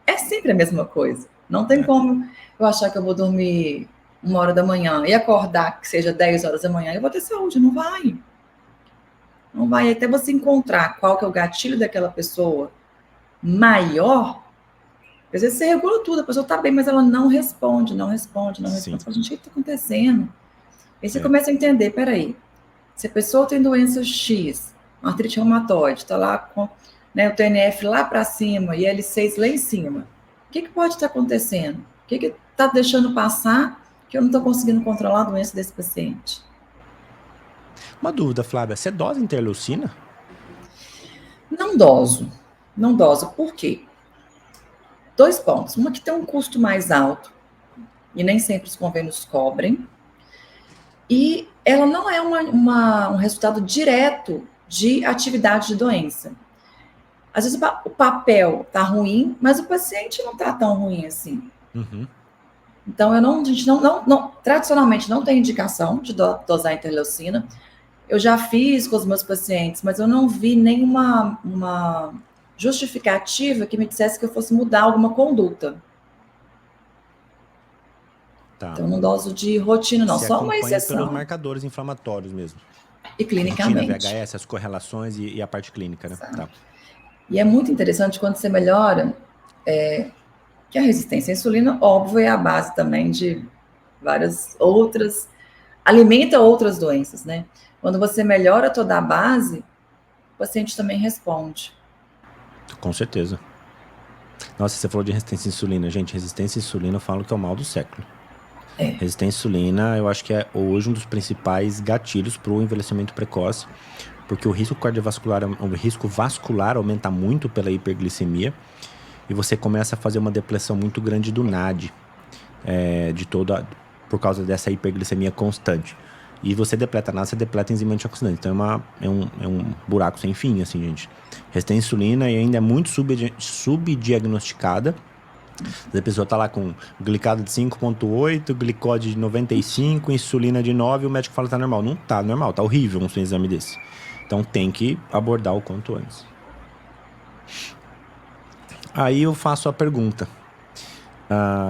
é sempre a mesma coisa. Não tem como eu achar que eu vou dormir 1h da manhã e acordar que seja 10 horas da manhã, eu vou ter saúde. Não vai. Não vai. Até você encontrar qual que é o gatilho daquela pessoa maior, às vezes você regula tudo, a pessoa tá bem, mas ela não responde. Sim. A gente, o que está acontecendo? Aí você começa a entender, peraí, se a pessoa tem doença X, uma artrite reumatoide, tá lá com, né, o TNF lá para cima e L6 lá em cima, o que pode estar acontecendo? O que está deixando passar que eu não estou conseguindo controlar a doença desse paciente? Uma dúvida, Flávia, você dosa interleucina? Não doso. Por quê? 2 pontos. Uma que tem um custo mais alto e nem sempre os convênios cobrem. E ela não é um resultado direto de atividade de doença. Às vezes o papel tá ruim, mas o paciente não tá tão ruim assim. Uhum. Então, a gente tradicionalmente não tem indicação de dosar interleucina. Eu já fiz com os meus pacientes, mas eu não vi nenhuma uma justificativa que me dissesse que eu fosse mudar alguma conduta. Tá. Então, não doso de rotina, não. Só uma exceção. Pelos marcadores inflamatórios mesmo. E clinicamente. Rotina, VHS, as correlações e a parte clínica, né? Tá. E é muito interessante quando você melhora, que a resistência à insulina, óbvio, é a base também de várias outras, alimenta outras doenças, né? Quando você melhora toda a base, o paciente também responde. Com certeza. Nossa, você falou de resistência à insulina. Gente, resistência à insulina eu falo que é o mal do século. Resistência à insulina, eu acho que é hoje um dos principais gatilhos para o envelhecimento precoce, porque o risco cardiovascular, o risco vascular aumenta muito pela hiperglicemia e você começa a fazer uma depressão muito grande do NAD, por causa dessa hiperglicemia constante. E você depleta nada, você depleta enzima antioxidante. Então é um buraco sem fim, assim, gente. Resistência à insulina e ainda é muito subdiagnosticada. A pessoa tá lá com glicado de 5,8, glicose de 95, insulina de 9, e o médico fala que tá normal. Não tá normal, tá horrível um exame desse. Então tem que abordar o quanto antes. Aí eu faço a pergunta,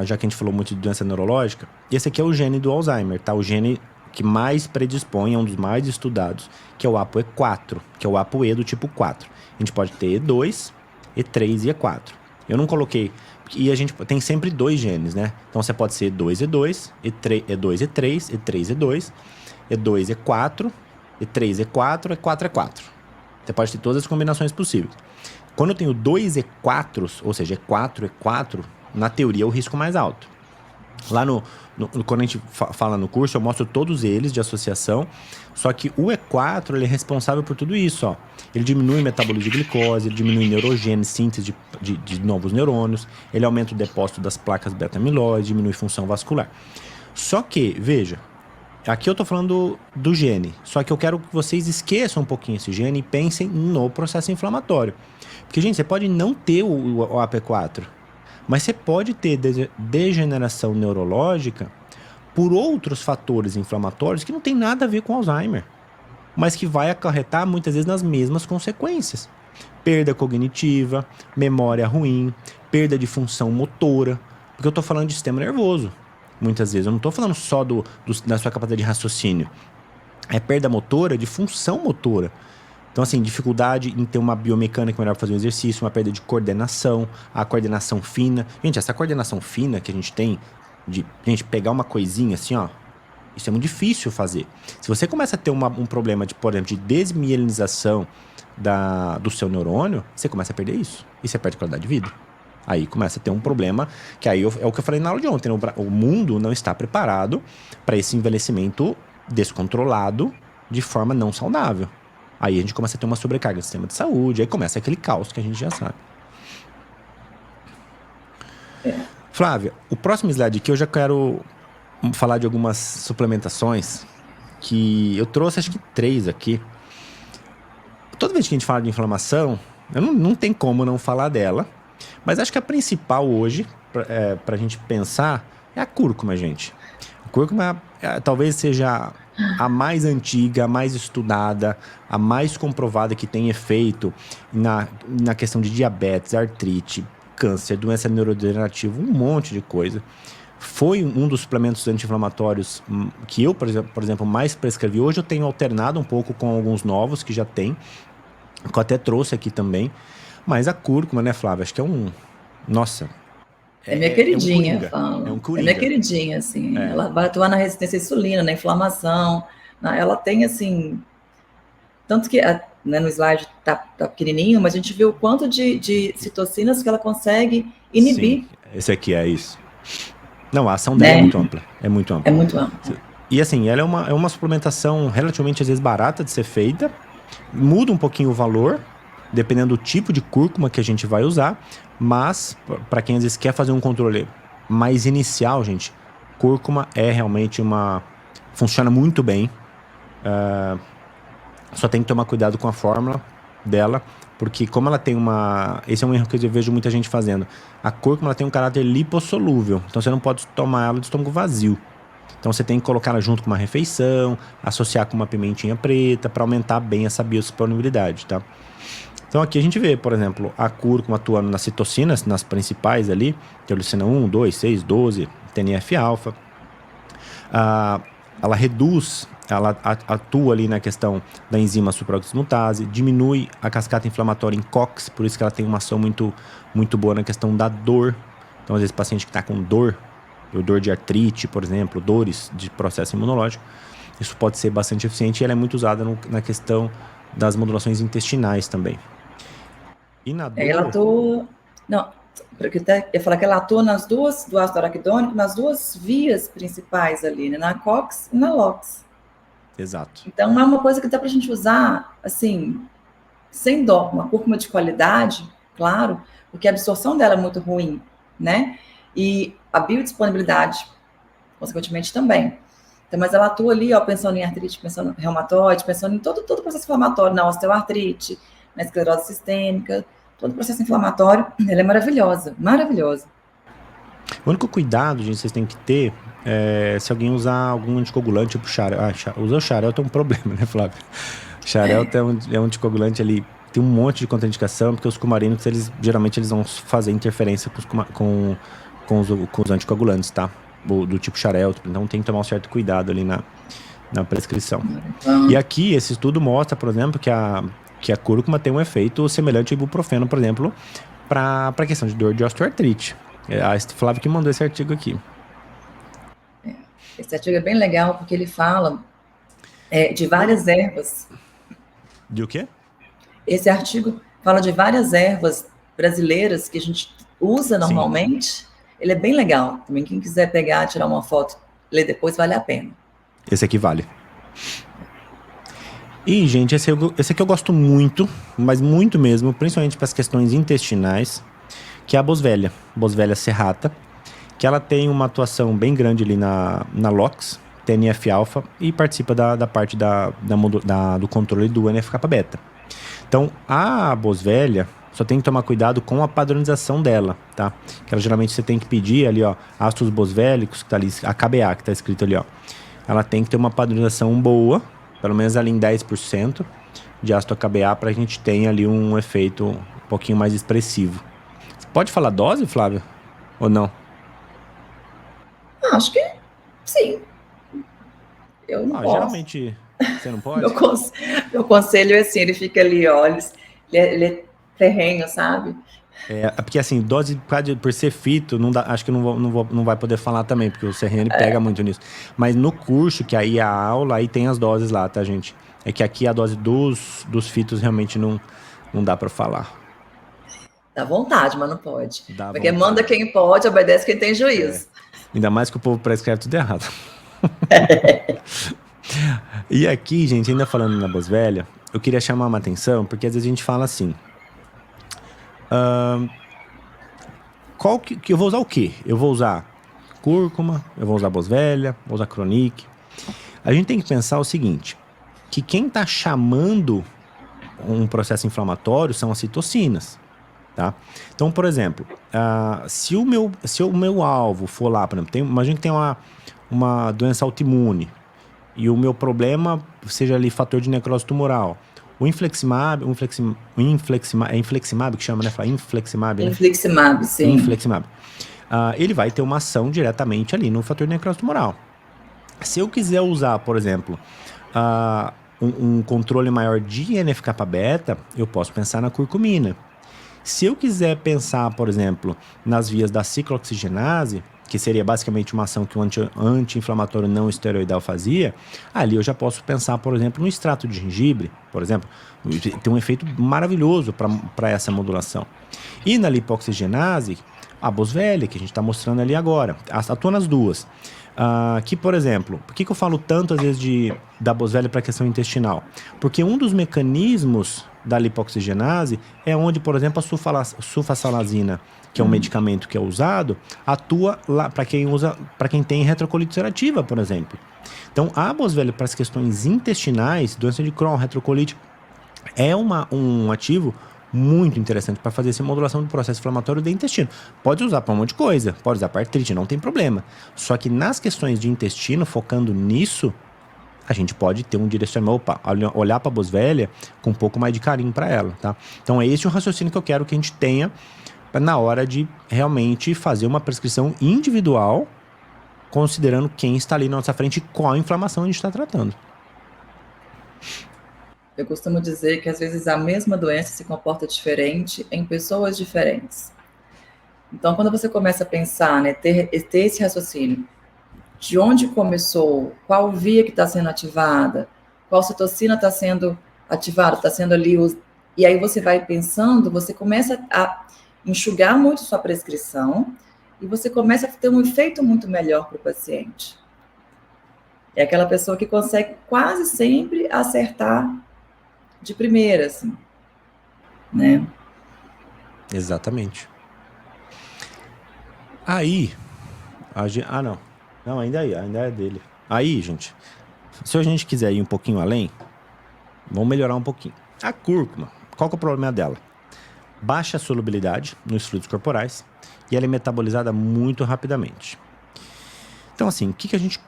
já que a gente falou muito de doença neurológica, esse aqui é o gene do Alzheimer, tá? O gene que mais predispõe, é um dos mais estudados, que é o ApoE4, que é o ApoE do tipo 4. A gente pode ter E2, E3 e E4. Eu não coloquei, e a gente tem sempre 2 genes, né? Então você pode ser E2, E2, E2, E3, E3, E2, E2, E4, E3, E4, E4, E4. Você pode ter todas as combinações possíveis. Quando eu tenho 2 E4, ou seja, E4, E4, na teoria é o risco mais alto. Lá quando a gente fala no curso, eu mostro todos eles de associação, só que o E4 ele é responsável por tudo isso, ó. Ele diminui o metabolismo de glicose, ele diminui neurogênese, síntese de novos neurônios, ele aumenta o depósito das placas beta-amiloide, diminui função vascular. Só que, veja, aqui eu tô falando do gene, só que eu quero que vocês esqueçam um pouquinho esse gene e pensem no processo inflamatório. Porque, gente, você pode não ter o AP4, mas você pode ter degeneração neurológica por outros fatores inflamatórios que não tem nada a ver com Alzheimer, mas que vai acarretar muitas vezes nas mesmas consequências. Perda cognitiva, memória ruim, perda de função motora, porque eu estou falando de sistema nervoso. Muitas vezes eu não estou falando só da sua capacidade de raciocínio. É perda motora de função motora. Então, assim, dificuldade em ter uma biomecânica melhor para fazer um exercício, uma perda de coordenação, a coordenação fina. Gente, essa coordenação fina que a gente tem, de gente pegar uma coisinha assim, ó, isso é muito difícil fazer. Se você começa a ter um problema, por exemplo, de desmielinização do seu neurônio, você começa a perder isso. E você perde qualidade de vida. Aí começa a ter um problema, que aí é o que eu falei na aula de ontem, né? O mundo não está preparado para esse envelhecimento descontrolado de forma não saudável. Aí a gente começa a ter uma sobrecarga no sistema de saúde, aí começa aquele caos que a gente já sabe. Flávia, o próximo slide aqui eu já quero falar de algumas suplementações que eu trouxe, acho que 3 aqui. Toda vez que a gente fala de inflamação, não tem como não falar dela, mas acho que a principal hoje, pra gente pensar, é a cúrcuma, gente. A cúrcuma talvez seja a mais antiga, a mais estudada, a mais comprovada que tem efeito na questão de diabetes, artrite, câncer, doença neurodegenerativa, um monte de coisa. Foi um dos suplementos anti-inflamatórios que eu, por exemplo, mais prescrevi. Hoje eu tenho alternado um pouco com alguns novos que já tem, que eu até trouxe aqui também. Mas a cúrcuma, né, Flávia? Acho que é um... Nossa... É minha queridinha, eu falo. É um coringa. É minha queridinha, assim. Ela vai atuar na resistência à insulina, na inflamação. Ela tem, assim... Tanto que né, no slide tá pequenininho, mas a gente viu o quanto de citocinas que ela consegue inibir. Sim, esse aqui é isso. Não, a ação dela é muito ampla. É muito ampla. É muito ampla. E assim, ela é uma suplementação relativamente, às vezes, barata de ser feita. Muda um pouquinho o valor, dependendo do tipo de cúrcuma que a gente vai usar. Mas, para quem às vezes quer fazer um controle mais inicial, gente, cúrcuma é realmente funciona muito bem. Só tem que tomar cuidado com a fórmula dela, porque como ela tem esse é um erro que eu vejo muita gente fazendo. A cúrcuma ela tem um caráter lipossolúvel, então você não pode tomar ela de estômago vazio. Então você tem que colocar ela junto com uma refeição, associar com uma pimentinha preta, para aumentar bem essa biodisponibilidade, tá? Então aqui a gente vê, por exemplo, a cúrcuma atuando nas citocinas, nas principais ali, que é a leucina 1, 2, 6, 12, TNF-alfa. Ela reduz, ela atua ali na questão da enzima supraoxidase, diminui a cascata inflamatória em COX, por isso que ela tem uma ação muito, muito boa na questão da dor. Então, às vezes, paciente que está com dor de artrite, por exemplo, dores de processo imunológico, isso pode ser bastante eficiente e ela é muito usada na questão das modulações intestinais também. E na dor... Ela atua... Não, porque eu ia falar que ela atua nas duas, do ácido araquidônico, nas duas vias principais ali, né? Na COX e na LOX. Exato. Então, é uma coisa que dá pra gente usar, assim, sem dó. Uma cúrcuma de qualidade, claro, porque a absorção dela é muito ruim, né? E a biodisponibilidade, consequentemente, também. Então, mas ela atua ali, ó, pensando em artrite, pensando em reumatoide, pensando em todo o processo inflamatório, na osteoartrite, na esclerose sistêmica, todo o processo inflamatório. Ela é maravilhosa, maravilhosa. O único cuidado, gente, vocês têm que ter é se alguém usar algum anticoagulante, tipo xarel. Usar o xarel tem um problema, né, Flávio? Xarel é um anticoagulante ali, tem um monte de contraindicação, porque os cumarinos, geralmente eles vão fazer interferência com os anticoagulantes, tá? Do tipo xarel, então tem que tomar um certo cuidado ali na prescrição. E aqui, esse estudo mostra, por exemplo, que a cúrcuma tem um efeito semelhante ao ibuprofeno, por exemplo, para a questão de dor de osteoartrite. A Flávia que mandou esse artigo aqui. Esse artigo é bem legal porque ele fala de várias ervas. De o quê? Esse artigo fala de várias ervas brasileiras que a gente usa normalmente. Sim. Ele é bem legal. Também quem quiser pegar, tirar uma foto, ler depois, vale a pena. Esse aqui vale. E, gente, esse aqui eu gosto muito, mas muito mesmo, principalmente para as questões intestinais, que é a Boswellia serrata, que ela tem uma atuação bem grande ali na LOX, TNF-alfa, e participa da parte do controle do NF-kappa-beta. Então, a Boswellia, só tem que tomar cuidado com a padronização dela, tá? Que ela, geralmente você tem que pedir ali, ó, ácidos boswellicos, que tá ali, a KBA, que tá escrito ali, ó. Ela tem que ter uma padronização boa, pelo menos ali em 10% de ácido AKBA, para a gente ter ali um efeito um pouquinho mais expressivo. Você pode falar dose, Flávio? Ou não? Acho que sim. Eu não posso. Geralmente você não pode? Meu conselho é assim, ele fica ali, ó, ele é ferrenho, sabe? Porque assim, dose por ser fito, não dá, acho que não vai poder falar também, porque o CRN pega muito nisso. Mas no curso, que aí a aula, aí tem as doses lá, tá, gente? É que aqui a dose dos fitos realmente não dá pra falar. Dá vontade, mas não pode. Porque manda quem pode, obedece quem tem juízo. Ainda mais que o povo prescreve tudo errado. E aqui, gente, ainda falando na Boswellia, eu queria chamar uma atenção, porque às vezes a gente fala assim... qual que eu vou usar o quê? Eu vou usar cúrcuma, eu vou usar Boswellia, vou usar Chronic. A gente tem que pensar o seguinte, que quem está chamando um processo inflamatório são as citocinas, tá? Então, por exemplo, se o meu alvo for lá, por exemplo, imagina que tem uma doença autoimune e o meu problema seja ali fator de necrose tumoral. O infliximab, é infliximab que chama, né? Fala infliximab, né? Infliximab, sim. Infliximab. Ele vai ter uma ação diretamente ali no fator de necrose tumoral. Se eu quiser usar, por exemplo, um controle maior de NF-kappa-beta, eu posso pensar na curcumina. Se eu quiser pensar, por exemplo, nas vias da ciclooxigenase, que seria basicamente uma ação que o anti-inflamatório não esteroidal fazia, ali eu já posso pensar, por exemplo, no extrato de gengibre, por exemplo, tem um efeito maravilhoso para essa modulação. E na lipoxigenase, a Boswellia, que a gente está mostrando ali agora, atua nas duas. Que, por exemplo, por que eu falo tanto às vezes da Boswellia para a questão intestinal? Porque um dos mecanismos da lipoxigenase é onde, por exemplo, a sulfasalazina, que é um medicamento que é usado, atua lá para quem tem retrocolite ulcerativa, por exemplo. Então, a Boswellia para as questões intestinais, doença de Crohn, retrocolite, é um ativo muito interessante para fazer essa modulação do processo inflamatório do intestino. Pode usar para um monte de coisa, pode usar para artrite, não tem problema. Só que nas questões de intestino, focando nisso, a gente pode ter um direcionamento, olhar para a Boswellia com um pouco mais de carinho para ela, tá? Então é esse o raciocínio que eu quero que a gente tenha na hora de realmente fazer uma prescrição individual, considerando quem está ali na nossa frente e qual inflamação a gente está tratando. Eu costumo dizer que às vezes a mesma doença se comporta diferente em pessoas diferentes. Então, quando você começa a pensar, né, ter esse raciocínio, de onde começou, qual via que está sendo ativada, qual citocina está sendo ativada, está sendo ali, e aí você vai pensando, você começa a enxugar muito sua prescrição e você começa a ter um efeito muito melhor para o paciente. É aquela pessoa que consegue quase sempre acertar de primeira, assim, né? Exatamente. Aí, não, ainda é dele. Aí, gente, se a gente quiser ir um pouquinho além, vamos melhorar um pouquinho. A cúrcuma, qual que é o problema dela? Baixa solubilidade nos fluidos corporais e ela é metabolizada muito rapidamente. Então, assim,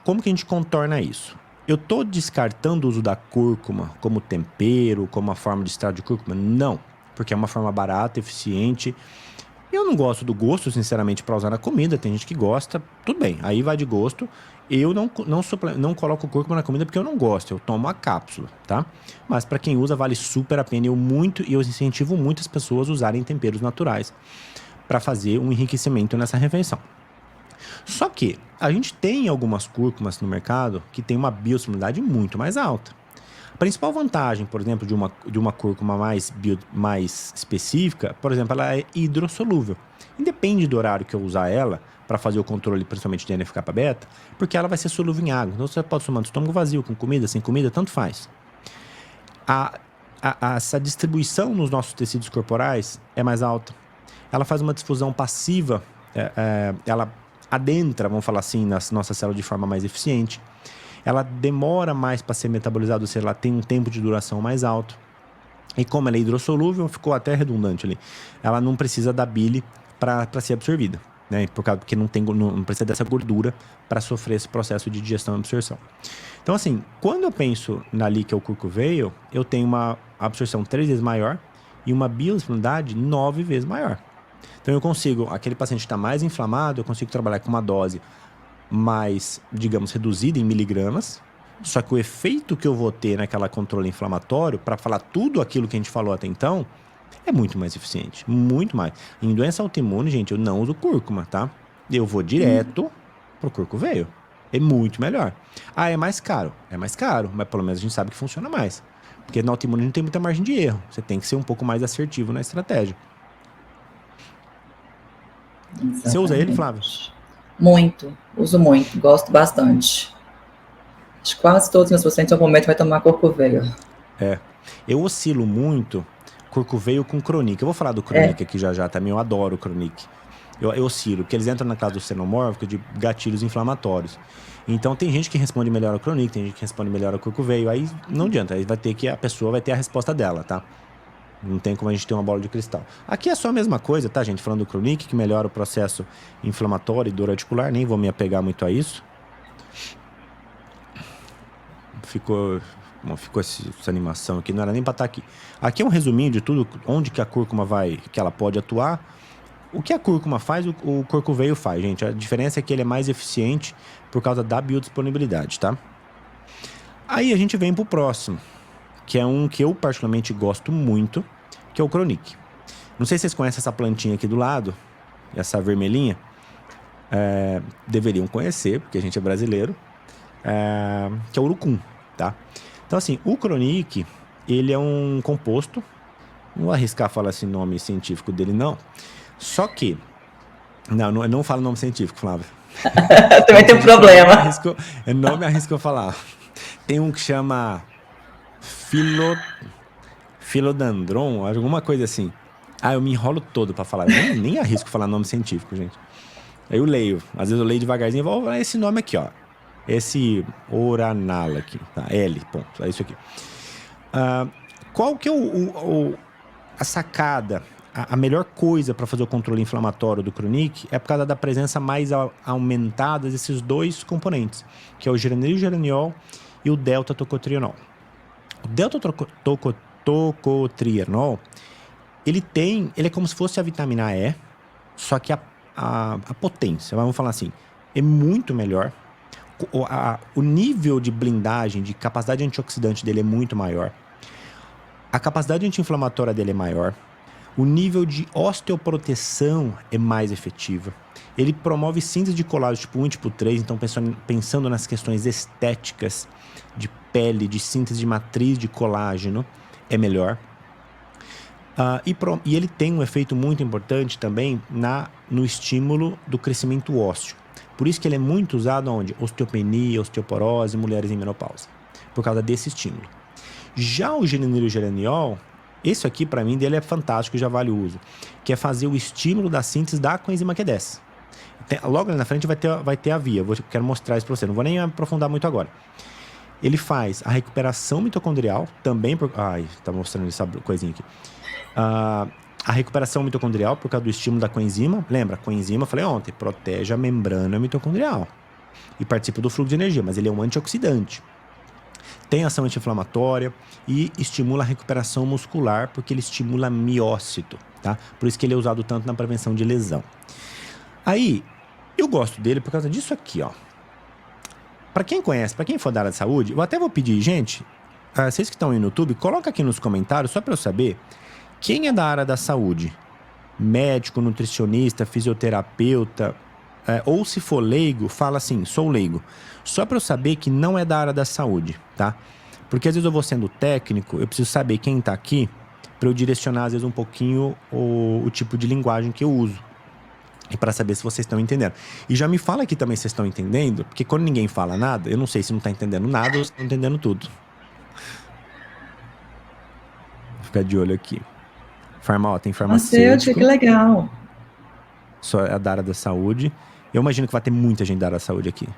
como que a gente contorna isso? Eu estou descartando o uso da cúrcuma como tempero, como uma forma de extrato de cúrcuma? Não, porque é uma forma barata, eficiente. Eu não gosto do gosto, sinceramente, para usar na comida. Tem gente que gosta, tudo bem, aí vai de gosto. Eu não coloco cúrcuma na comida porque eu não gosto, eu tomo a cápsula, tá? Mas para quem usa, vale super a pena. Eu incentivo muitas pessoas a usarem temperos naturais para fazer um enriquecimento nessa refeição. Só que a gente tem algumas cúrcumas no mercado que tem uma biosimilaridade muito mais alta. A principal vantagem, por exemplo, de uma cúrcuma mais específica, por exemplo, ela é hidrossolúvel. Independe do horário que eu usar ela para fazer o controle, principalmente de NF-κB, porque ela vai ser solúvel em água. Então você pode tomar no estômago vazio, com comida, sem comida, tanto faz. Essa distribuição nos nossos tecidos corporais é mais alta. Ela faz uma difusão passiva, ela adentra, vamos falar assim, nas nossas células de forma mais eficiente. Ela demora mais para ser metabolizada, ou seja, ela tem um tempo de duração mais alto. E como ela é hidrossolúvel, ficou até redundante ali. Ela não precisa da bile para ser absorvida, né? Porque não precisa dessa gordura para sofrer esse processo de digestão e absorção. Então, assim, quando eu penso ali que é o curcuveio, eu tenho uma absorção 3 vezes maior e uma biodisponibilidade 9 vezes maior. Então eu consigo, aquele paciente que está mais inflamado, eu consigo trabalhar com uma dose mais, digamos, reduzida em miligramas, só que o efeito que eu vou ter naquela controle inflamatório, para falar tudo aquilo que a gente falou até então, é muito mais eficiente, muito mais. Em doença autoimune, gente, eu não uso cúrcuma, tá? Eu vou direto pro curcuveio. É muito melhor. Ah, é mais caro, mas pelo menos a gente sabe que funciona mais. Porque na autoimune não tem muita margem de erro, você tem que ser um pouco mais assertivo na estratégia. Exatamente. Você usa ele, Flávio? Muito, uso muito, gosto bastante. Acho que quase todos os meus pacientes, em algum momento, vai tomar curcuveio. Eu oscilo muito curcuveio com Chronic. Eu vou falar do Chronic aqui já também, eu adoro o Chronic. Eu oscilo, porque eles entram na classe do xenomórfico de gatilhos inflamatórios. Então tem gente que responde melhor ao Chronic, tem gente que responde melhor ao curcuveio, aí não adianta, aí a pessoa vai ter a resposta dela, tá? Não tem como a gente ter uma bola de cristal. Aqui é só a mesma coisa, tá, gente? Falando do Chronic, que melhora o processo inflamatório e dor articular. Nem vou me apegar muito a isso. Ficou essa animação aqui. Não era nem para estar aqui. Aqui é um resuminho de tudo, onde que a cúrcuma que ela pode atuar. O que a cúrcuma faz, o curcuveio faz, gente. A diferença é que ele é mais eficiente por causa da biodisponibilidade, tá? Aí a gente vem pro próximo, que é um que eu particularmente gosto muito, que é o Chronic. Não sei se vocês conhecem essa plantinha aqui do lado, essa vermelhinha. Deveriam conhecer, porque a gente é brasileiro, que é o urucum, tá? Então, assim, o Chronic, ele é um composto, não vou arriscar falar esse nome científico dele, não. Só que, eu não falo nome científico, Flávio. Também tem um problema. Eu não me arrisco a falar. Tem um que chama Philodendron, alguma coisa assim. Eu me enrolo todo pra falar. Eu nem arrisco falar nome científico, gente. Aí eu leio. Às vezes eu leio devagarzinho e vou esse nome aqui, ó. Esse Oranal aqui. Tá, L, ponto. É isso aqui. Qual que é a sacada? A melhor coisa para fazer o controle inflamatório do Chronic é por causa da presença mais aumentada desses dois componentes, que é o geranil-geraniol e o delta-tocotrienol. O delta-tocotrienol, ele é como se fosse a vitamina E, só que a potência, vamos falar assim, é muito melhor. O nível de blindagem, de capacidade antioxidante dele é muito maior. A capacidade anti-inflamatória dele é maior. O nível de osteoproteção é mais efetivo. Ele promove síntese de colágeno tipo 1 e tipo 3, então pensando nas questões estéticas de pele, de síntese de matriz de colágeno, é melhor. E ele tem um efeito muito importante também no estímulo do crescimento ósseo. Por isso que ele é muito usado onde? Osteopenia, osteoporose, mulheres em menopausa. Por causa desse estímulo. Já o geranil-geraniol, esse aqui para mim dele é fantástico, já vale o uso. Que é fazer o estímulo da síntese da coenzima Q10. Logo ali na frente vai ter a via. Quero mostrar isso para você. Não vou nem aprofundar muito agora. Ele faz a recuperação mitocondrial também por... Ai, tá mostrando essa coisinha aqui. A recuperação mitocondrial por causa do estímulo da coenzima. Lembra? A coenzima, eu falei ontem, protege a membrana mitocondrial e participa do fluxo de energia, mas ele é um antioxidante. Tem ação anti-inflamatória e estimula a recuperação muscular porque ele estimula miócito, tá? Por isso que ele é usado tanto na prevenção de lesão. Aí, eu gosto dele por causa disso aqui, ó. Para quem conhece, para quem for da área de saúde, eu até vou pedir, gente, vocês que estão aí no YouTube, coloca aqui nos comentários só para eu saber quem é da área da saúde. Médico, nutricionista, fisioterapeuta, ou se for leigo, fala assim, sou leigo. Só para eu saber que não é da área da saúde, tá? Porque às vezes eu vou sendo técnico, eu preciso saber quem tá aqui para eu direcionar às vezes um pouquinho o tipo de linguagem que eu uso. E para saber se vocês estão entendendo. E já me fala aqui também se vocês estão entendendo, porque quando ninguém fala nada, eu não sei se não tá entendendo nada ou se tá entendendo tudo. Vou ficar de olho aqui. Tem farmacêutico. Que legal. Só é da área da saúde. Eu imagino que vai ter muita gente da área da saúde aqui.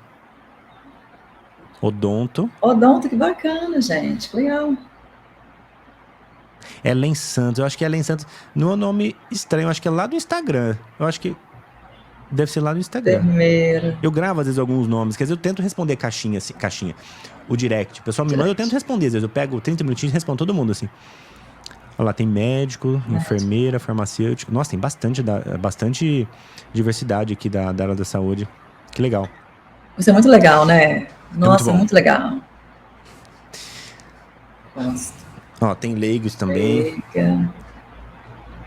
Odonto, que bacana, gente. Que legal. Ellen Santos. Eu acho que Ellen Santos não é um nome estranho. Eu acho que é lá do Instagram. Eu acho que deve ser lá no Instagram. Enfermeira. Eu gravo, às vezes, alguns nomes. Quer dizer, eu tento responder caixinha. O direct. O pessoal me manda, eu tento responder. Às vezes, eu pego 30 minutinhos e respondo todo mundo, assim. Olha lá, tem médico, enfermeira, farmacêutico. Nossa, tem bastante diversidade aqui da área da saúde. Que legal. Isso é muito legal, né? Nossa, muito legal. Gosto. Ó, tem leigos também. Leiga.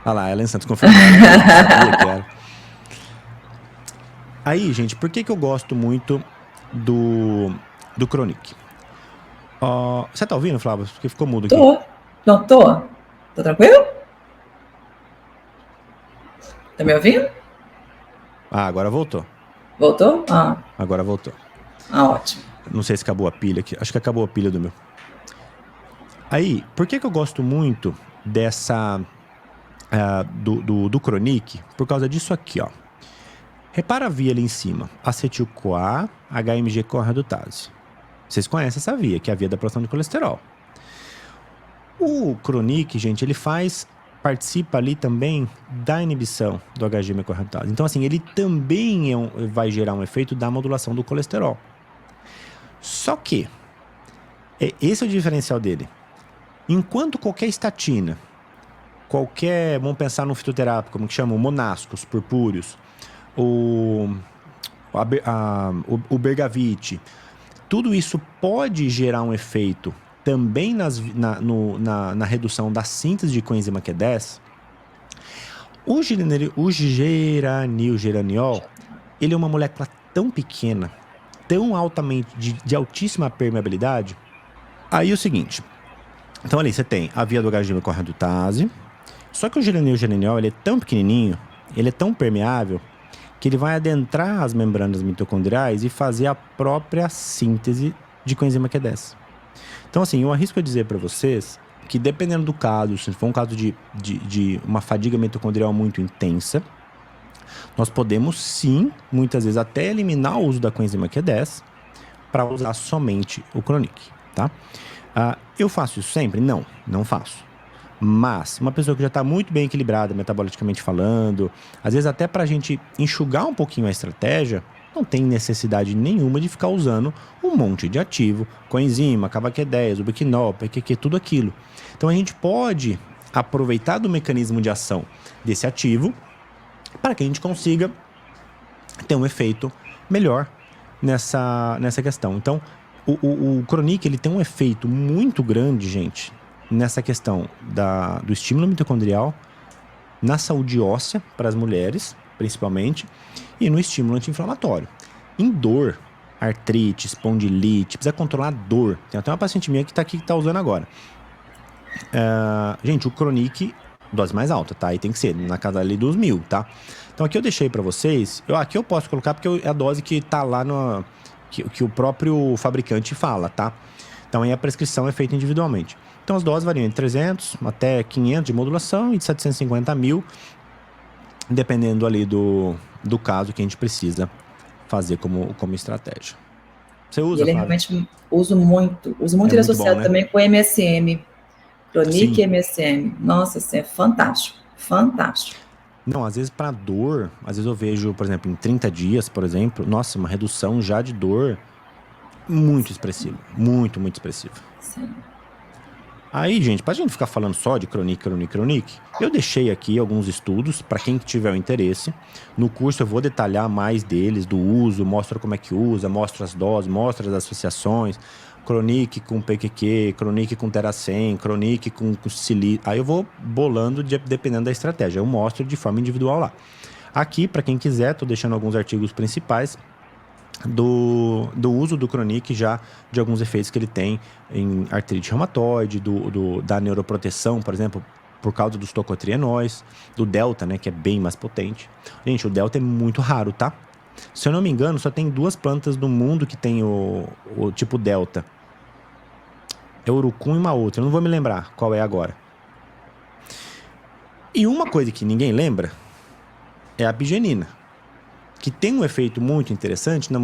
Olha lá, Ellen Santos confirmou. Sabia que era. Aí, gente, por que eu gosto muito do Chronic? Você tá ouvindo, Flávio? Porque ficou mudo aqui. Não tô. Tô tranquilo? Tá me ouvindo? Agora voltou. Voltou? Agora voltou. Ótimo. Não sei se acabou a pilha aqui. Acho que acabou a pilha do meu. Aí, por que eu gosto muito dessa... do Chronic? Por causa disso aqui, ó. Repara a via ali em cima. Acetil-CoA, HMG-CoA-redutase. Vocês conhecem essa via, que é a via da produção de colesterol. O Chronic, gente, ele participa ali também da inibição do HMG-CoA-redutase. Então, assim, ele também vai gerar um efeito da modulação do colesterol. Só que, esse é o diferencial dele. Enquanto qualquer estatina, vamos pensar no fitoterápico, como que chama? O Monascos, purpúreos, o Bergavite, tudo isso pode gerar um efeito também na redução da síntese de coenzima Q10. O geranil-geraniol, ele é uma molécula tão pequena, tão altamente, de altíssima permeabilidade. Aí é o seguinte, então ali você tem a via do HMG-CoA-redutase, só que o geranil-geraniol, ele é tão pequenininho, ele é tão permeável, que ele vai adentrar as membranas mitocondriais e fazer a própria síntese de coenzima Q10. Então, assim, eu arrisco a dizer para vocês que, dependendo do caso, se for um caso de uma fadiga mitocondrial muito intensa, nós podemos sim, muitas vezes, até eliminar o uso da coenzima Q10 para usar somente o Chronic, tá? Eu faço isso sempre? Não faço. Mas uma pessoa que já está muito bem equilibrada, metabolicamente falando, às vezes até para a gente enxugar um pouquinho a estratégia, não tem necessidade nenhuma de ficar usando um monte de ativo, coenzima, Cava-Q10, ubiquinol, PQQ, tudo aquilo. Então a gente pode aproveitar do mecanismo de ação desse ativo para que a gente consiga ter um efeito melhor nessa questão. Então o Chronic, ele tem um efeito muito grande, gente, nessa questão do estímulo mitocondrial, na saúde óssea para as mulheres, principalmente, e no estímulo anti-inflamatório. Em dor, artrite, espondilite, precisa controlar a dor. Tem até uma paciente minha que está aqui, que está usando agora. Gente, o Chronic, dose mais alta, tá? Aí tem que ser na casa ali dos 1000, tá? Então aqui eu deixei para vocês, aqui eu posso colocar porque é a dose que tá lá que o próprio fabricante fala, tá? Então aí a prescrição é feita individualmente. Então as doses variam de 300 até 500 de modulação e de 750 a 1000, dependendo ali do caso que a gente precisa fazer como estratégia. Você E usa, ele Flávio? realmente uso muito ele é muito bom, associado né? também com MSM, Chronique Sim. MSM. Nossa, assim, é fantástico, fantástico. Não, às vezes para dor, às vezes eu vejo, por exemplo, em 30 dias, por exemplo, nossa, uma redução já de dor muito expressiva. Muito, muito expressiva. Sim. Aí, gente, pra gente ficar falando só de Chronique, eu deixei aqui alguns estudos para quem tiver o interesse. No curso eu vou detalhar mais deles, do uso, mostro como é que usa, mostro as doses, mostro as associações. Chronique com PQQ, Chronique com Terracem, Chronique com Silício. Aí eu vou bolando dependendo da estratégia. Eu mostro de forma individual lá. Aqui, para quem quiser, tô deixando alguns artigos principais do uso do Chronique, já de alguns efeitos que ele tem em artrite reumatoide, da neuroproteção, por exemplo, por causa dos tocotrienóis, do Delta, né, que é bem mais potente. Gente, o Delta é muito raro, tá? Se eu não me engano, só tem 2 plantas no mundo que tem o tipo Delta. É urucum e uma outra, eu não vou me lembrar qual é agora. E uma coisa que ninguém lembra é a apigenina, que tem um efeito muito interessante na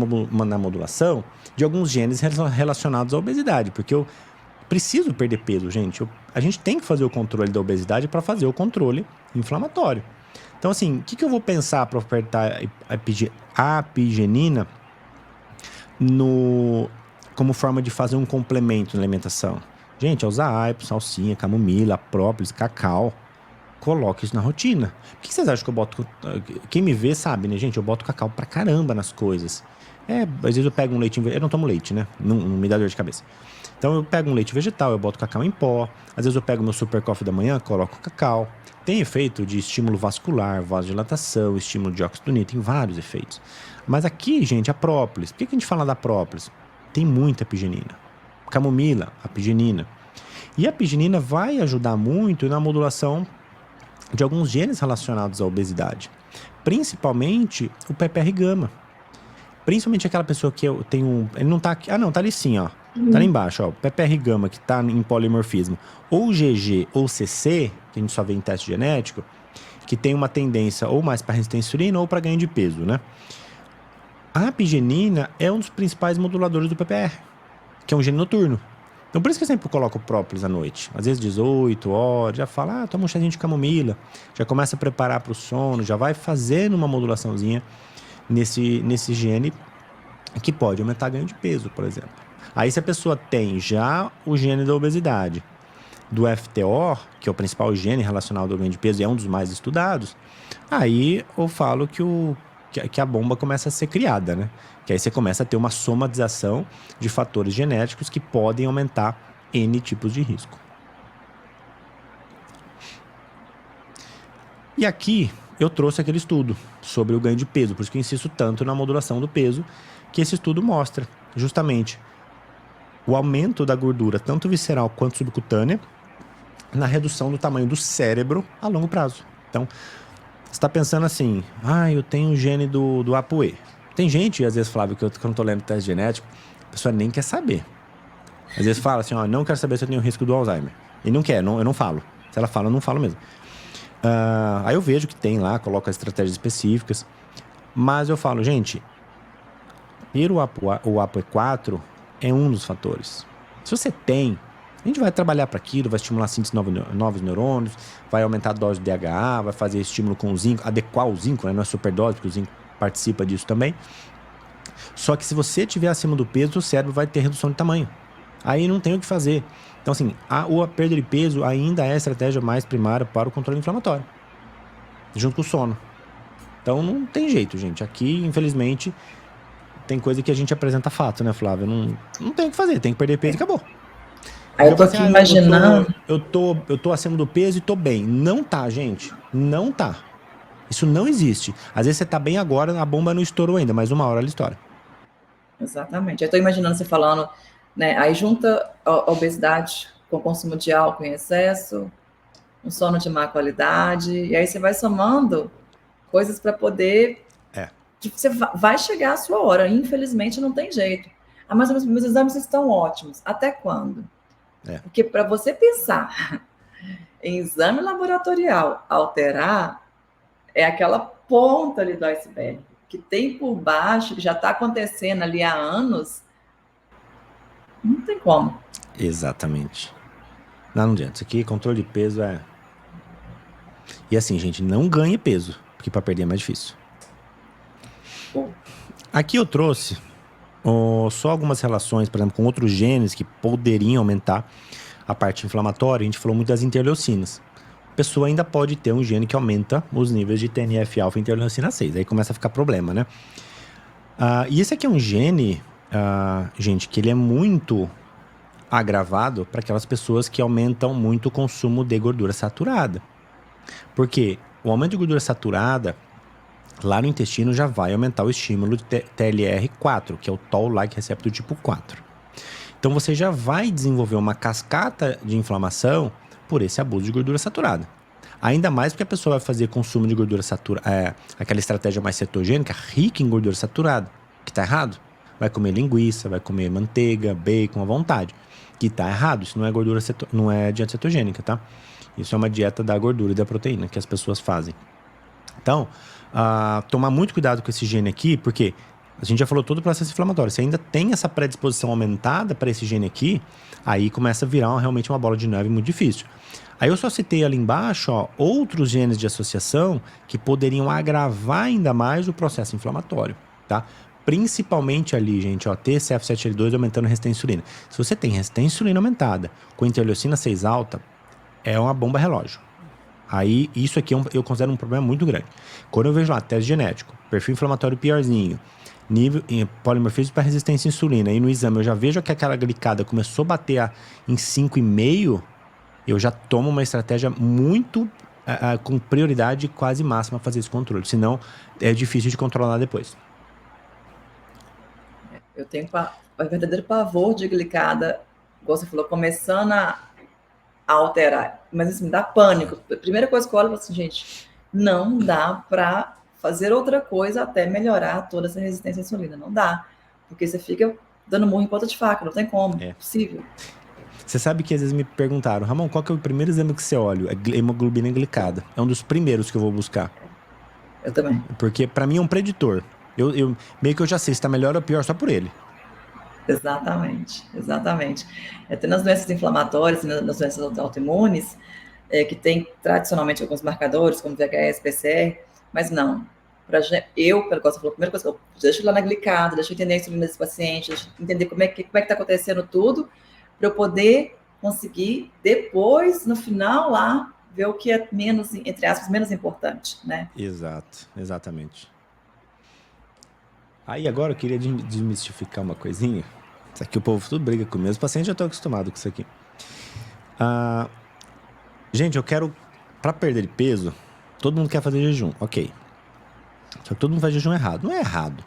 modulação de alguns genes relacionados à obesidade, porque eu preciso perder peso, gente. A gente tem que fazer o controle da obesidade para fazer o controle inflamatório. Então, assim, o que eu vou pensar para ofertar a apigenina como forma de fazer um complemento na alimentação? Gente, é usar aipo, salsinha, camomila, própolis, cacau. Coloque isso na rotina. Por que vocês acham que eu boto... Quem me vê sabe, né, gente? Eu boto cacau pra caramba nas coisas. Às vezes eu pego um leite... Eu não tomo leite, né? Não me dá dor de cabeça. Então eu pego um leite vegetal, eu boto cacau em pó. Às vezes eu pego meu super coffee da manhã, coloco cacau. Tem efeito de estímulo vascular, vasodilatação, estímulo de dióxido de nitrito, tem vários efeitos. Mas aqui, gente, a própolis. Por que a gente fala da própolis? Tem muita apigenina. Camomila, apigenina. E a apigenina vai ajudar muito na modulação de alguns genes relacionados à obesidade, principalmente o PPR-gama. Principalmente aquela pessoa que tem ele não tá aqui, não, tá ali sim, ó. Tá ali embaixo, ó, o PPR-gama que tá em polimorfismo, ou GG ou CC, que a gente só vê em teste genético, que tem uma tendência ou mais para resistência à insulina ou para ganho de peso, né? A apigenina é um dos principais moduladores do PPR, que é um gene noturno. Então, por isso que eu sempre coloco o própolis à noite. Às vezes 18 horas, já fala, toma um chazinho de camomila. Já começa a preparar para o sono, já vai fazendo uma modulaçãozinha nesse gene que pode aumentar ganho de peso, por exemplo. Aí, se a pessoa tem já o gene da obesidade, do FTO, que é o principal gene relacionado ao ganho de peso e é um dos mais estudados, aí eu falo que a bomba começa a ser criada, né? Que aí você começa a ter uma somatização de fatores genéticos que podem aumentar N tipos de risco. E aqui eu trouxe aquele estudo sobre o ganho de peso, por isso que eu insisto tanto na modulação do peso, que esse estudo mostra justamente o aumento da gordura, tanto visceral quanto subcutânea, na redução do tamanho do cérebro a longo prazo. Então, você está pensando assim, eu tenho o gene do ApoE. Tem gente, às vezes, Flávio, que eu não tô lendo teste genético, a pessoa nem quer saber. Às vezes fala assim, não quero saber se eu tenho risco do Alzheimer. E não quer, eu não falo. Se ela fala, eu não falo mesmo. Aí eu vejo que tem lá, coloca estratégias específicas. Mas eu falo, gente, ter o ApoE4 é um dos fatores. Se você tem, a gente vai trabalhar para aquilo, vai estimular a síntese de novos neurônios, vai aumentar a dose de DHA, vai fazer estímulo com o zinco, adequar o zinco, né? Não é superdose, porque o zinco participa disso também. Só que se você estiver acima do peso, o cérebro vai ter redução de tamanho. Aí não tem o que fazer. Então, assim, a perda de peso ainda é a estratégia mais primária para o controle inflamatório, junto com o sono. Então, não tem jeito, gente. Aqui, infelizmente, tem coisa que a gente apresenta fato, né, Flávio? Não tem o que fazer, tem que perder peso e acabou. Aí eu tô aqui imaginando... Eu tô acima do peso e tô bem. Não tá, gente. Não tá. Isso não existe. Às vezes você tá bem agora, a bomba não estourou ainda, mas uma hora ela estoura. Exatamente. Eu tô imaginando você falando, né? Aí junta a obesidade com o consumo de álcool em excesso, um sono de má qualidade, e aí você vai somando coisas para poder... Você vai chegar a sua hora, infelizmente não tem jeito. Mas meus exames estão ótimos. Até quando? Porque para você pensar em exame laboratorial alterar, é aquela ponta ali do iceberg. Que tem por baixo, que já está acontecendo ali há anos, não tem como. Exatamente. Não adianta. Isso aqui, controle de peso é... E assim, gente, não ganhe peso, porque para perder é mais difícil. Aqui eu trouxe só algumas relações, por exemplo, com outros genes que poderiam aumentar a parte inflamatória. A gente falou muito das interleucinas. A pessoa ainda pode ter um gene que aumenta os níveis de TNF-alfa e interleucina 6. Aí começa a ficar problema, né? E esse aqui é um gene, gente, que ele é muito agravado para aquelas pessoas que aumentam muito o consumo de gordura saturada. Porque o aumento de gordura saturada lá no intestino já vai aumentar o estímulo de TLR4, que é o Toll-like receptor tipo 4. Então você já vai desenvolver uma cascata de inflamação por esse abuso de gordura saturada. Ainda mais porque a pessoa vai fazer consumo de gordura saturada, aquela estratégia mais cetogênica, rica em gordura saturada, que está errado. Vai comer linguiça, vai comer manteiga, bacon à vontade, que está errado. Isso não é não é dieta cetogênica, tá? Isso é uma dieta da gordura e da proteína que as pessoas fazem. Então, tomar muito cuidado com esse gene aqui, porque a gente já falou todo o processo inflamatório. Se ainda tem essa predisposição aumentada para esse gene aqui, aí começa a virar realmente uma bola de neve muito difícil. Aí eu só citei ali embaixo, outros genes de associação que poderiam agravar ainda mais o processo inflamatório, tá? Principalmente ali, gente, TCF7L2 aumentando a resistência à insulina. Se você tem resistência à insulina aumentada com interleucina 6 alta, é uma bomba relógio. Aí, isso aqui eu considero um problema muito grande. Quando eu vejo lá, teste genético, perfil inflamatório piorzinho, nível polimorfismo para resistência à insulina, e no exame eu já vejo que aquela glicada começou a bater em 5,5, eu já tomo uma estratégia muito com prioridade quase máxima a fazer esse controle. Senão, é difícil de controlar depois. Eu tenho um verdadeiro pavor de glicada, como você falou, começando a alterar. Mas assim, dá pânico. A primeira coisa que eu olho é assim, gente, não dá para fazer outra coisa até melhorar toda essa resistência à insulina. Não dá. Porque você fica dando murro em ponta de faca, não tem como. É possível. Você sabe que às vezes me perguntaram, Ramon, qual que é o primeiro exame que você olha? É hemoglobina glicada. É um dos primeiros que eu vou buscar. Eu também. Porque para mim é um preditor. Eu meio que eu já sei se está melhor ou pior só por ele. Exatamente, exatamente. Até nas doenças inflamatórias, nas doenças autoimunes, que tem tradicionalmente alguns marcadores, como VHS, PCR, mas não. Pelo que você falou, a primeira coisa que eu deixo lá na glicada, deixa eu entender a insulina desse paciente, deixa eu entender como é que está acontecendo tudo, para eu poder conseguir, depois, no final, lá, ver o que é menos, entre aspas, menos importante, né? Exato, exatamente. Aí agora eu queria desmistificar uma coisinha. Isso aqui o povo tudo briga comigo. Os pacientes já estão acostumados com isso aqui. Gente, eu quero... Para perder peso, todo mundo quer fazer jejum. Ok. Só que todo mundo faz jejum errado. Não é errado.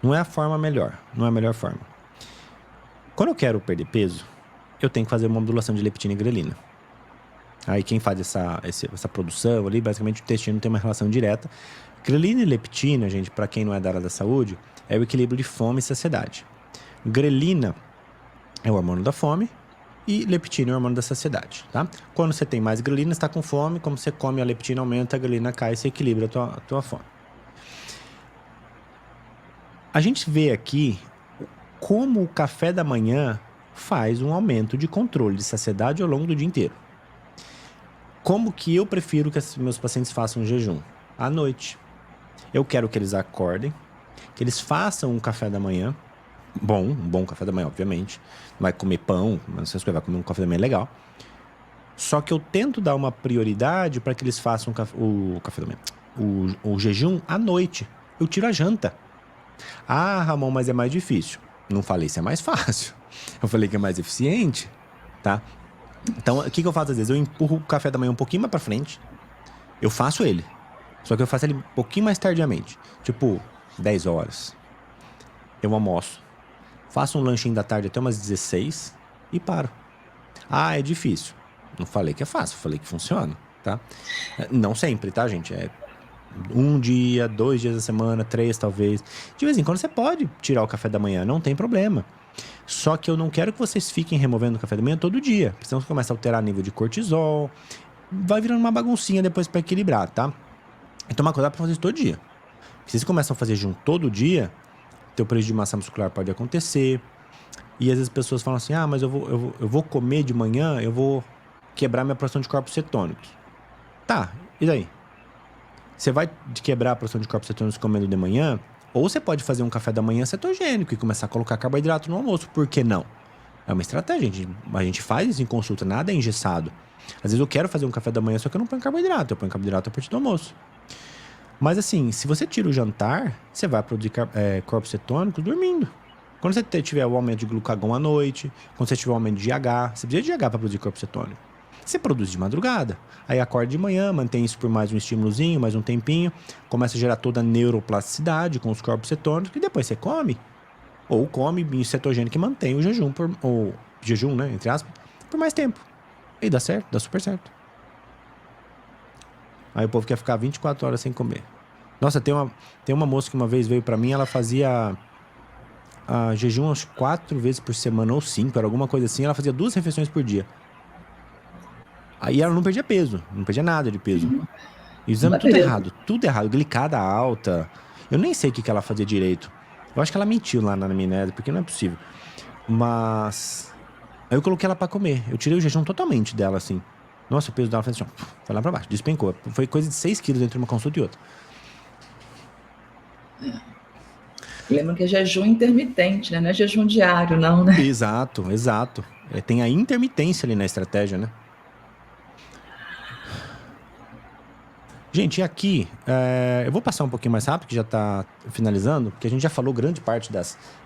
Não é a forma melhor. Não é a melhor forma. Quando eu quero perder peso, eu tenho que fazer uma modulação de leptina e grelina. Aí quem faz essa produção ali, basicamente o intestino tem uma relação direta. Grelina e leptina, gente, para quem não é da área da saúde, é o equilíbrio de fome e saciedade. Grelina é o hormônio da fome e leptina é o hormônio da saciedade, tá? Quando você tem mais grelina, você está com fome, como você come, a leptina aumenta, a grelina cai e você equilibra a tua fome. A gente vê aqui como o café da manhã faz um aumento de controle de saciedade ao longo do dia inteiro. Como que eu prefiro que meus pacientes façam jejum? À noite. Eu quero que eles acordem, que eles façam um café da manhã, um bom café da manhã, obviamente. Não vai comer pão, essas coisas, vai comer um café da manhã legal. Só que eu tento dar uma prioridade para que eles façam o café da manhã, o jejum à noite. Eu tiro a janta. Ah, Ramon, mas é mais difícil. Não falei se é mais fácil. Eu falei que é mais eficiente, tá? Então, o que eu faço às vezes? Eu empurro o café da manhã um pouquinho mais pra frente. Eu faço ele. Só que eu faço ele um pouquinho mais tardiamente. Tipo, 10 horas. Eu almoço. Faço um lanchinho da tarde até umas 16 e paro. Ah, é difícil. Não falei que é fácil, falei que funciona, tá? Não sempre, tá, gente? É 1 dia, 2 dias da semana, 3 talvez. De vez em quando você pode tirar o café da manhã, não tem problema. Só que eu não quero que vocês fiquem removendo o café da manhã todo dia. Porque senão você começa a alterar nível de cortisol. Vai virando uma baguncinha depois para equilibrar, tá? E tomar cuidado para fazer isso todo dia. Se você começa a fazer jejum todo dia, teu prejuízo de massa muscular pode acontecer. E às vezes as pessoas falam assim, mas eu vou comer de manhã, eu vou quebrar minha produção de corpos cetônicos. Tá, e daí? Você vai quebrar a produção de corpos cetônicos comendo de manhã, ou você pode fazer um café da manhã cetogênico e começar a colocar carboidrato no almoço. Por que não? É uma estratégia, a gente faz isso em consulta, nada é engessado. Às vezes eu quero fazer um café da manhã, só que eu não ponho carboidrato, eu ponho carboidrato a partir do almoço. Mas assim, se você tira o jantar, você vai produzir corpos cetônicos dormindo. Quando você tiver o aumento de glucagon à noite, quando você tiver o aumento de GH, você precisa de GH para produzir corpo cetônico. Você produz de madrugada, aí acorda de manhã, mantém isso por mais um estímulozinho, mais um tempinho, começa a gerar toda a neuroplasticidade com os corpos cetônicos e depois você come. Ou come em cetogênico que mantém o jejum, ou jejum, né, entre aspas, por mais tempo. E dá certo, dá super certo. Aí o povo quer ficar 24 horas sem comer. Nossa, tem uma moça que uma vez veio pra mim, ela fazia jejum uns 4 vezes por semana, ou 5, era alguma coisa assim. Ela fazia 2 refeições por dia. Aí ela não perdia peso, não perdia nada de peso. E o exame tudo errado. Glicada alta. Eu nem sei o que ela fazia direito. Eu acho que ela mentiu lá na anamnese, porque não é possível. Mas aí eu coloquei ela pra comer. Eu tirei o jejum totalmente dela, assim. Nossa, o peso dela foi assim, foi lá pra baixo, despencou. Foi coisa de 6 quilos entre uma consulta e outra. Lembra que é jejum intermitente, né? Não é jejum diário, não, né? Exato. Tem a intermitência ali na estratégia, né? Gente, e aqui, eu vou passar um pouquinho mais rápido, que já está finalizando, porque a gente já falou grande parte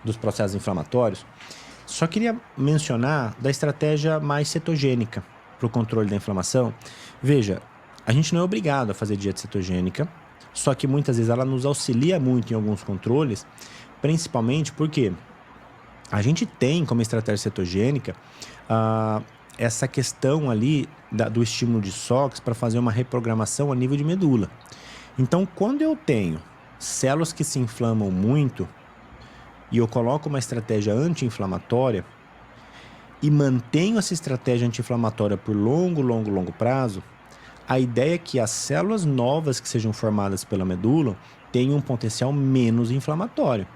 dos processos inflamatórios. Só queria mencionar da estratégia mais cetogênica para o controle da inflamação. Veja, a gente não é obrigado a fazer dieta cetogênica, só que muitas vezes ela nos auxilia muito em alguns controles, principalmente porque a gente tem como estratégia cetogênica essa questão ali do estímulo de SOX para fazer uma reprogramação a nível de medula. Então, quando eu tenho células que se inflamam muito e eu coloco uma estratégia anti-inflamatória e mantenho essa estratégia anti-inflamatória por longo prazo, a ideia é que as células novas que sejam formadas pela medula tenham um potencial menos inflamatório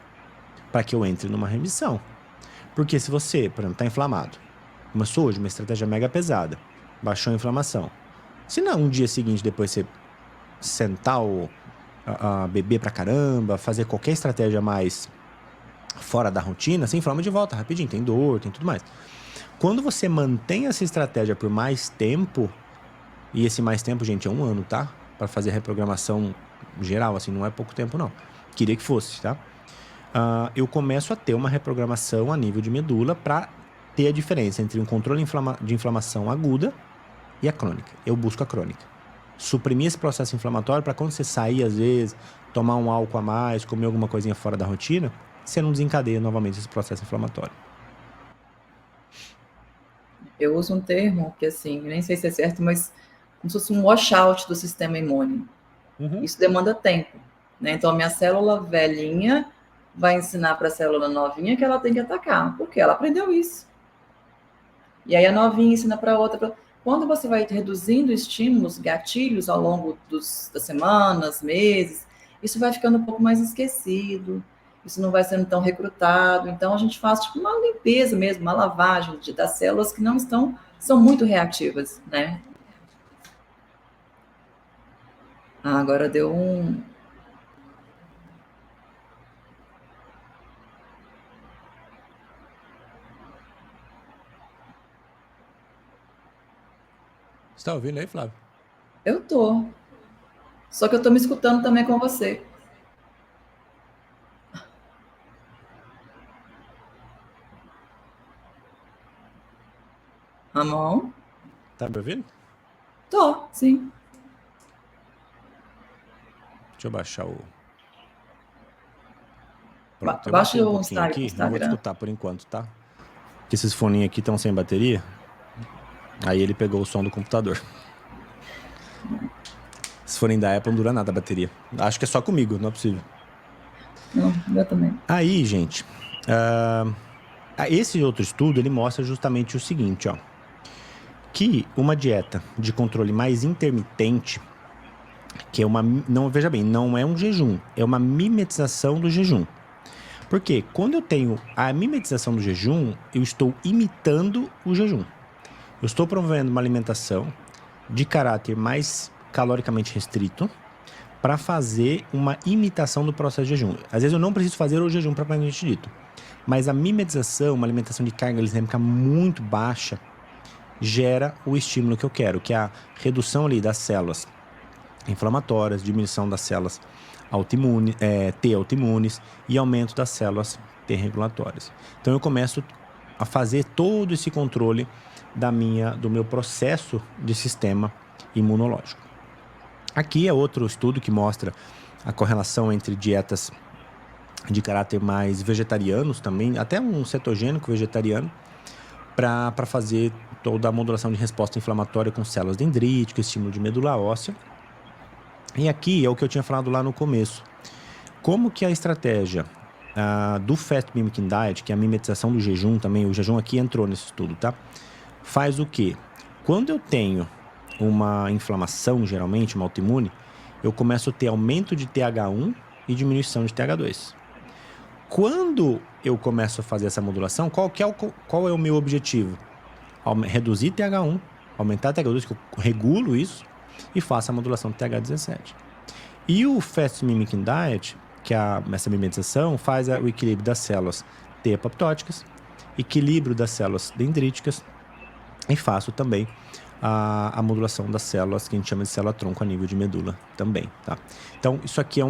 para que eu entre numa remissão. Porque se você, por exemplo, está inflamado, começou hoje uma estratégia mega pesada, baixou a inflamação. Se não, um dia seguinte, depois você sentar a beber pra caramba, fazer qualquer estratégia mais fora da rotina, você inflama de volta rapidinho, tem dor, tem tudo mais. Quando você mantém essa estratégia por mais tempo, e esse mais tempo, gente, é 1 ano, tá? Pra fazer a reprogramação geral, assim, não é pouco tempo, não. Queria que fosse, tá? Eu começo a ter uma reprogramação a nível de medula pra ter a diferença entre um controle de inflamação aguda e a crônica. Eu busco a crônica. Suprimir esse processo inflamatório para quando você sair, às vezes, tomar um álcool a mais, comer alguma coisinha fora da rotina, você não desencadeia novamente esse processo inflamatório. Eu uso um termo que, assim, nem sei se é certo, mas como se fosse um washout do sistema imune. Isso demanda tempo, né? Então, a minha célula velhinha vai ensinar para a célula novinha que ela tem que atacar, porque ela aprendeu isso. E aí a novinha ensina para outra. Quando você vai reduzindo estímulos, gatilhos ao longo das semanas, meses, isso vai ficando um pouco mais esquecido, isso não vai sendo tão recrutado. Então a gente faz tipo uma limpeza mesmo, uma lavagem das células que não são muito reativas, né? Agora deu um... Você tá ouvindo aí, Flávio? Eu tô. Só que eu tô me escutando também com você. Ramon? Tá me ouvindo? Tô, sim. Deixa eu baixar o... Pronto, Baixa um o pouquinho aqui, Instagram. não vou te escutar por enquanto, tá? Porque esses foninhos aqui estão sem bateria. Aí ele pegou o som do computador. Se forem da Apple, não dura nada a bateria. Acho que é só comigo, não é possível. Não, eu também. Aí, gente, esse outro estudo, ele mostra justamente o seguinte, ó. Que uma dieta de controle mais intermitente, que é uma... Não, veja bem, não é um jejum, é uma mimetização do jejum. Por quê? Quando eu tenho a mimetização do jejum, eu estou imitando o jejum. Eu estou promovendo uma alimentação de caráter mais caloricamente restrito para fazer uma imitação do processo de jejum. Às vezes eu não preciso fazer o jejum propriamente dito, mas a mimetização, uma alimentação de carga glicêmica muito baixa, gera o estímulo que eu quero, que é a redução ali das células inflamatórias, diminuição das células T autoimunes e aumento das células T regulatórias. Então eu começo a fazer todo esse controle do meu processo de sistema imunológico. Aqui é outro estudo que mostra a correlação entre dietas de caráter mais vegetarianos também, até um cetogênico vegetariano, para fazer toda a modulação de resposta inflamatória com células dendríticas, estímulo de medula óssea. E aqui é o que eu tinha falado lá no começo. Como que a estratégia do Fast Mimicking Diet, que é a mimetização do jejum também, o jejum aqui entrou nesse estudo, tá? Faz o quê? Quando eu tenho uma inflamação, geralmente, uma autoimune, eu começo a ter aumento de TH1 e diminuição de TH2. Quando eu começo a fazer essa modulação, qual é o meu objetivo? Reduzir TH1, aumentar TH2, que eu regulo isso, e faço a modulação do TH17. E o Fast Mimicking Diet, que é essa mimetização, faz o equilíbrio das células T apoptóticas, equilíbrio das células dendríticas, e faço também a modulação das células que a gente chama de célula-tronco a nível de medula também, tá? Então, isso aqui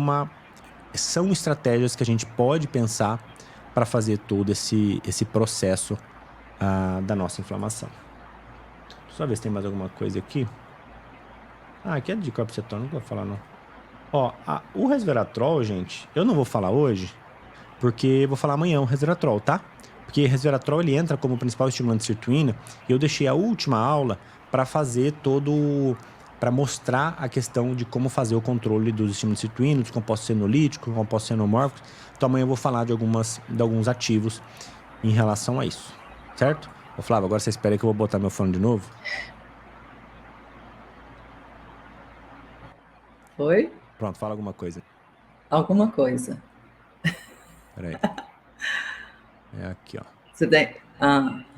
são estratégias que a gente pode pensar para fazer todo esse processo da nossa inflamação. Só ver se tem mais alguma coisa aqui. Aqui é de corpocetona, não vou falar não. Ó, o resveratrol, gente, eu não vou falar hoje, porque vou falar amanhã o resveratrol, tá? Porque resveratrol ele entra como principal estimulante de sirtuína e eu deixei a última aula para fazer para mostrar a questão de como fazer o controle dos estímulos de sirtuína, dos compostos fenolíticos, compostos fenomórficos. Então amanhã eu vou falar de alguns ativos em relação a isso, certo? Ô Flávio, agora você espera que eu vou botar meu fone de novo? Oi? Pronto, fala alguma coisa. Alguma coisa. Peraí. É aqui, ó. Você tem...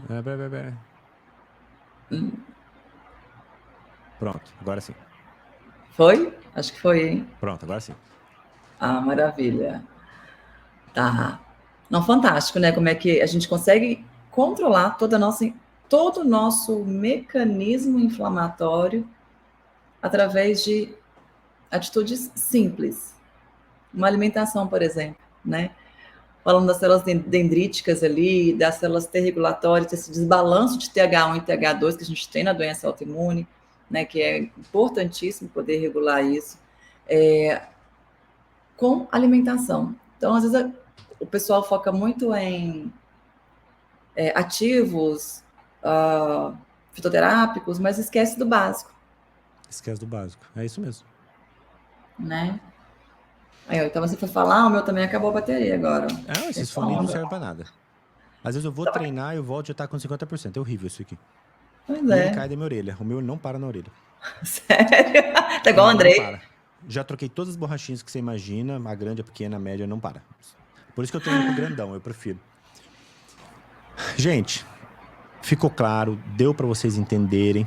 Pera. Pronto, agora sim. Foi? Acho que foi, hein? Pronto, agora sim. Maravilha. Tá. Não, fantástico, né? Como é que a gente consegue controlar todo o nosso mecanismo inflamatório através de atitudes simples. Uma alimentação, por exemplo, né? Falando das células dendríticas ali, das células T regulatórias, esse desbalanço de TH1 e TH2 que a gente tem na doença autoimune, né? Que é importantíssimo poder regular isso. Com alimentação. Então, às vezes, o pessoal foca muito em ativos fitoterápicos, mas esquece do básico. Esquece do básico, é isso mesmo. Né? Então você foi falar, o meu também acabou a bateria agora. Esses fones não servem pra nada. Às vezes eu vou treinar e eu volto e já tá com 50%. É horrível isso aqui. Pois e ele cai da minha orelha. O meu não para na orelha. Sério? Tá igual o Andrei. Não para. Já troquei todas as borrachinhas que você imagina. A grande, a pequena, a média, não para. Por isso que eu treino com o grandão, eu prefiro. Gente, ficou claro, deu para vocês entenderem.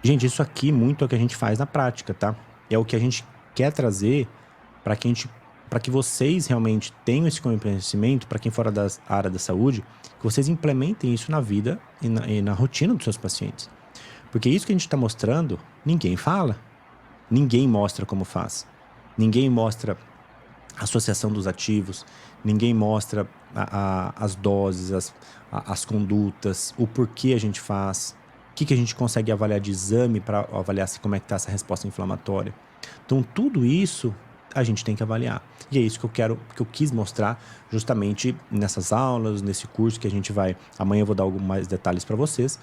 Gente, isso aqui muito é o que a gente faz na prática, tá? É o que a gente quer trazer para que vocês realmente tenham esse conhecimento, para quem fora da área da saúde, que vocês implementem isso na vida e na rotina dos seus pacientes. Porque isso que a gente está mostrando, ninguém fala. Ninguém mostra como faz. Ninguém mostra a associação dos ativos. Ninguém mostra as doses, as condutas, o porquê a gente faz, o que a gente consegue avaliar de exame para avaliar como é que está essa resposta inflamatória. Então, tudo isso a gente tem que avaliar. E é isso que eu quis mostrar justamente nessas aulas, nesse curso que a gente vai... Amanhã eu vou dar alguns mais detalhes para vocês,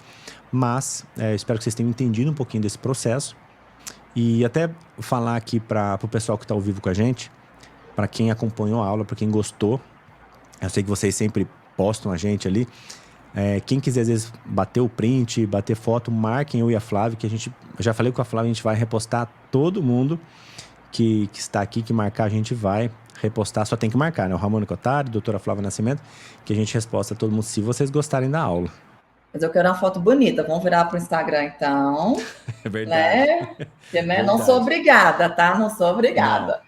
mas espero que vocês tenham entendido um pouquinho desse processo. E até falar aqui para o pessoal que está ao vivo com a gente, para quem acompanhou a aula, para quem gostou, eu sei que vocês sempre postam a gente ali, Quem quiser, às vezes, bater o print, bater foto, marquem eu e a Flávia, que eu já falei com a Flávia, a gente vai repostar todo mundo que está aqui, que marcar, a gente vai repostar, só tem que marcar, né? O Ramon Cotari, doutora Flávia Nascimento, que a gente resposta todo mundo, se vocês gostarem da aula. Mas eu quero uma foto bonita, vamos virar para o Instagram, então. É verdade. Né? Porque, né? Não sou obrigada, tá? Não sou obrigada.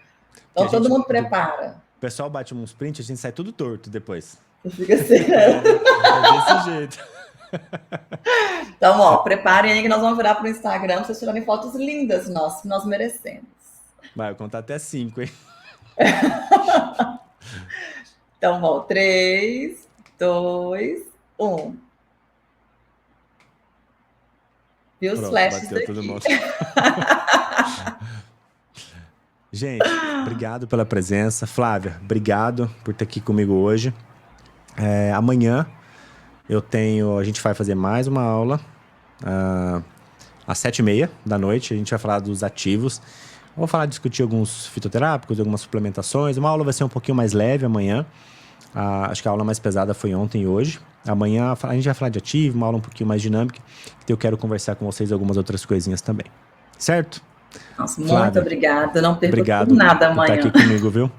Não. Então todo mundo prepara. O pessoal bate uns prints, a gente sai tudo torto depois. Fica assim. É desse jeito. Então, ó, preparem aí que nós vamos virar para o Instagram para vocês tirarem fotos lindas que nós merecemos. Vai, eu contar até 5, hein? Então, bom, 3, 2, 1. Viu os flashes daqui. Gente, obrigado pela presença. Flávia, obrigado por estar aqui comigo hoje. Amanhã a gente vai fazer mais uma aula às 7h30 da noite. A gente vai falar dos ativos. Vou discutir alguns fitoterápicos, algumas suplementações. Uma aula vai ser um pouquinho mais leve amanhã. Acho que a aula mais pesada foi ontem e hoje. Amanhã a gente vai falar de ativo, uma aula um pouquinho mais dinâmica. Que eu quero conversar com vocês algumas outras coisinhas também. Certo? Nossa, muito obrigada. Não perco obrigado nada amanhã. Por estar aqui comigo, viu?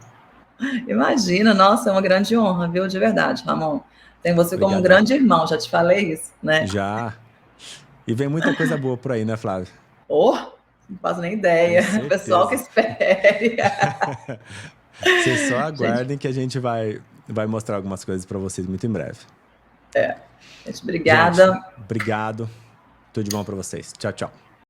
Imagina, nossa, é uma grande honra, viu? De verdade, Ramon. Tenho você como um grande irmão, já te falei isso, né? Já. E vem muita coisa boa por aí, né, Flávia? Não faço nem ideia. Pessoal que espere. Vocês só aguardem que a gente vai mostrar algumas coisas para vocês muito em breve. Gente, obrigada. Gente, obrigado. Tudo de bom para vocês. Tchau, tchau.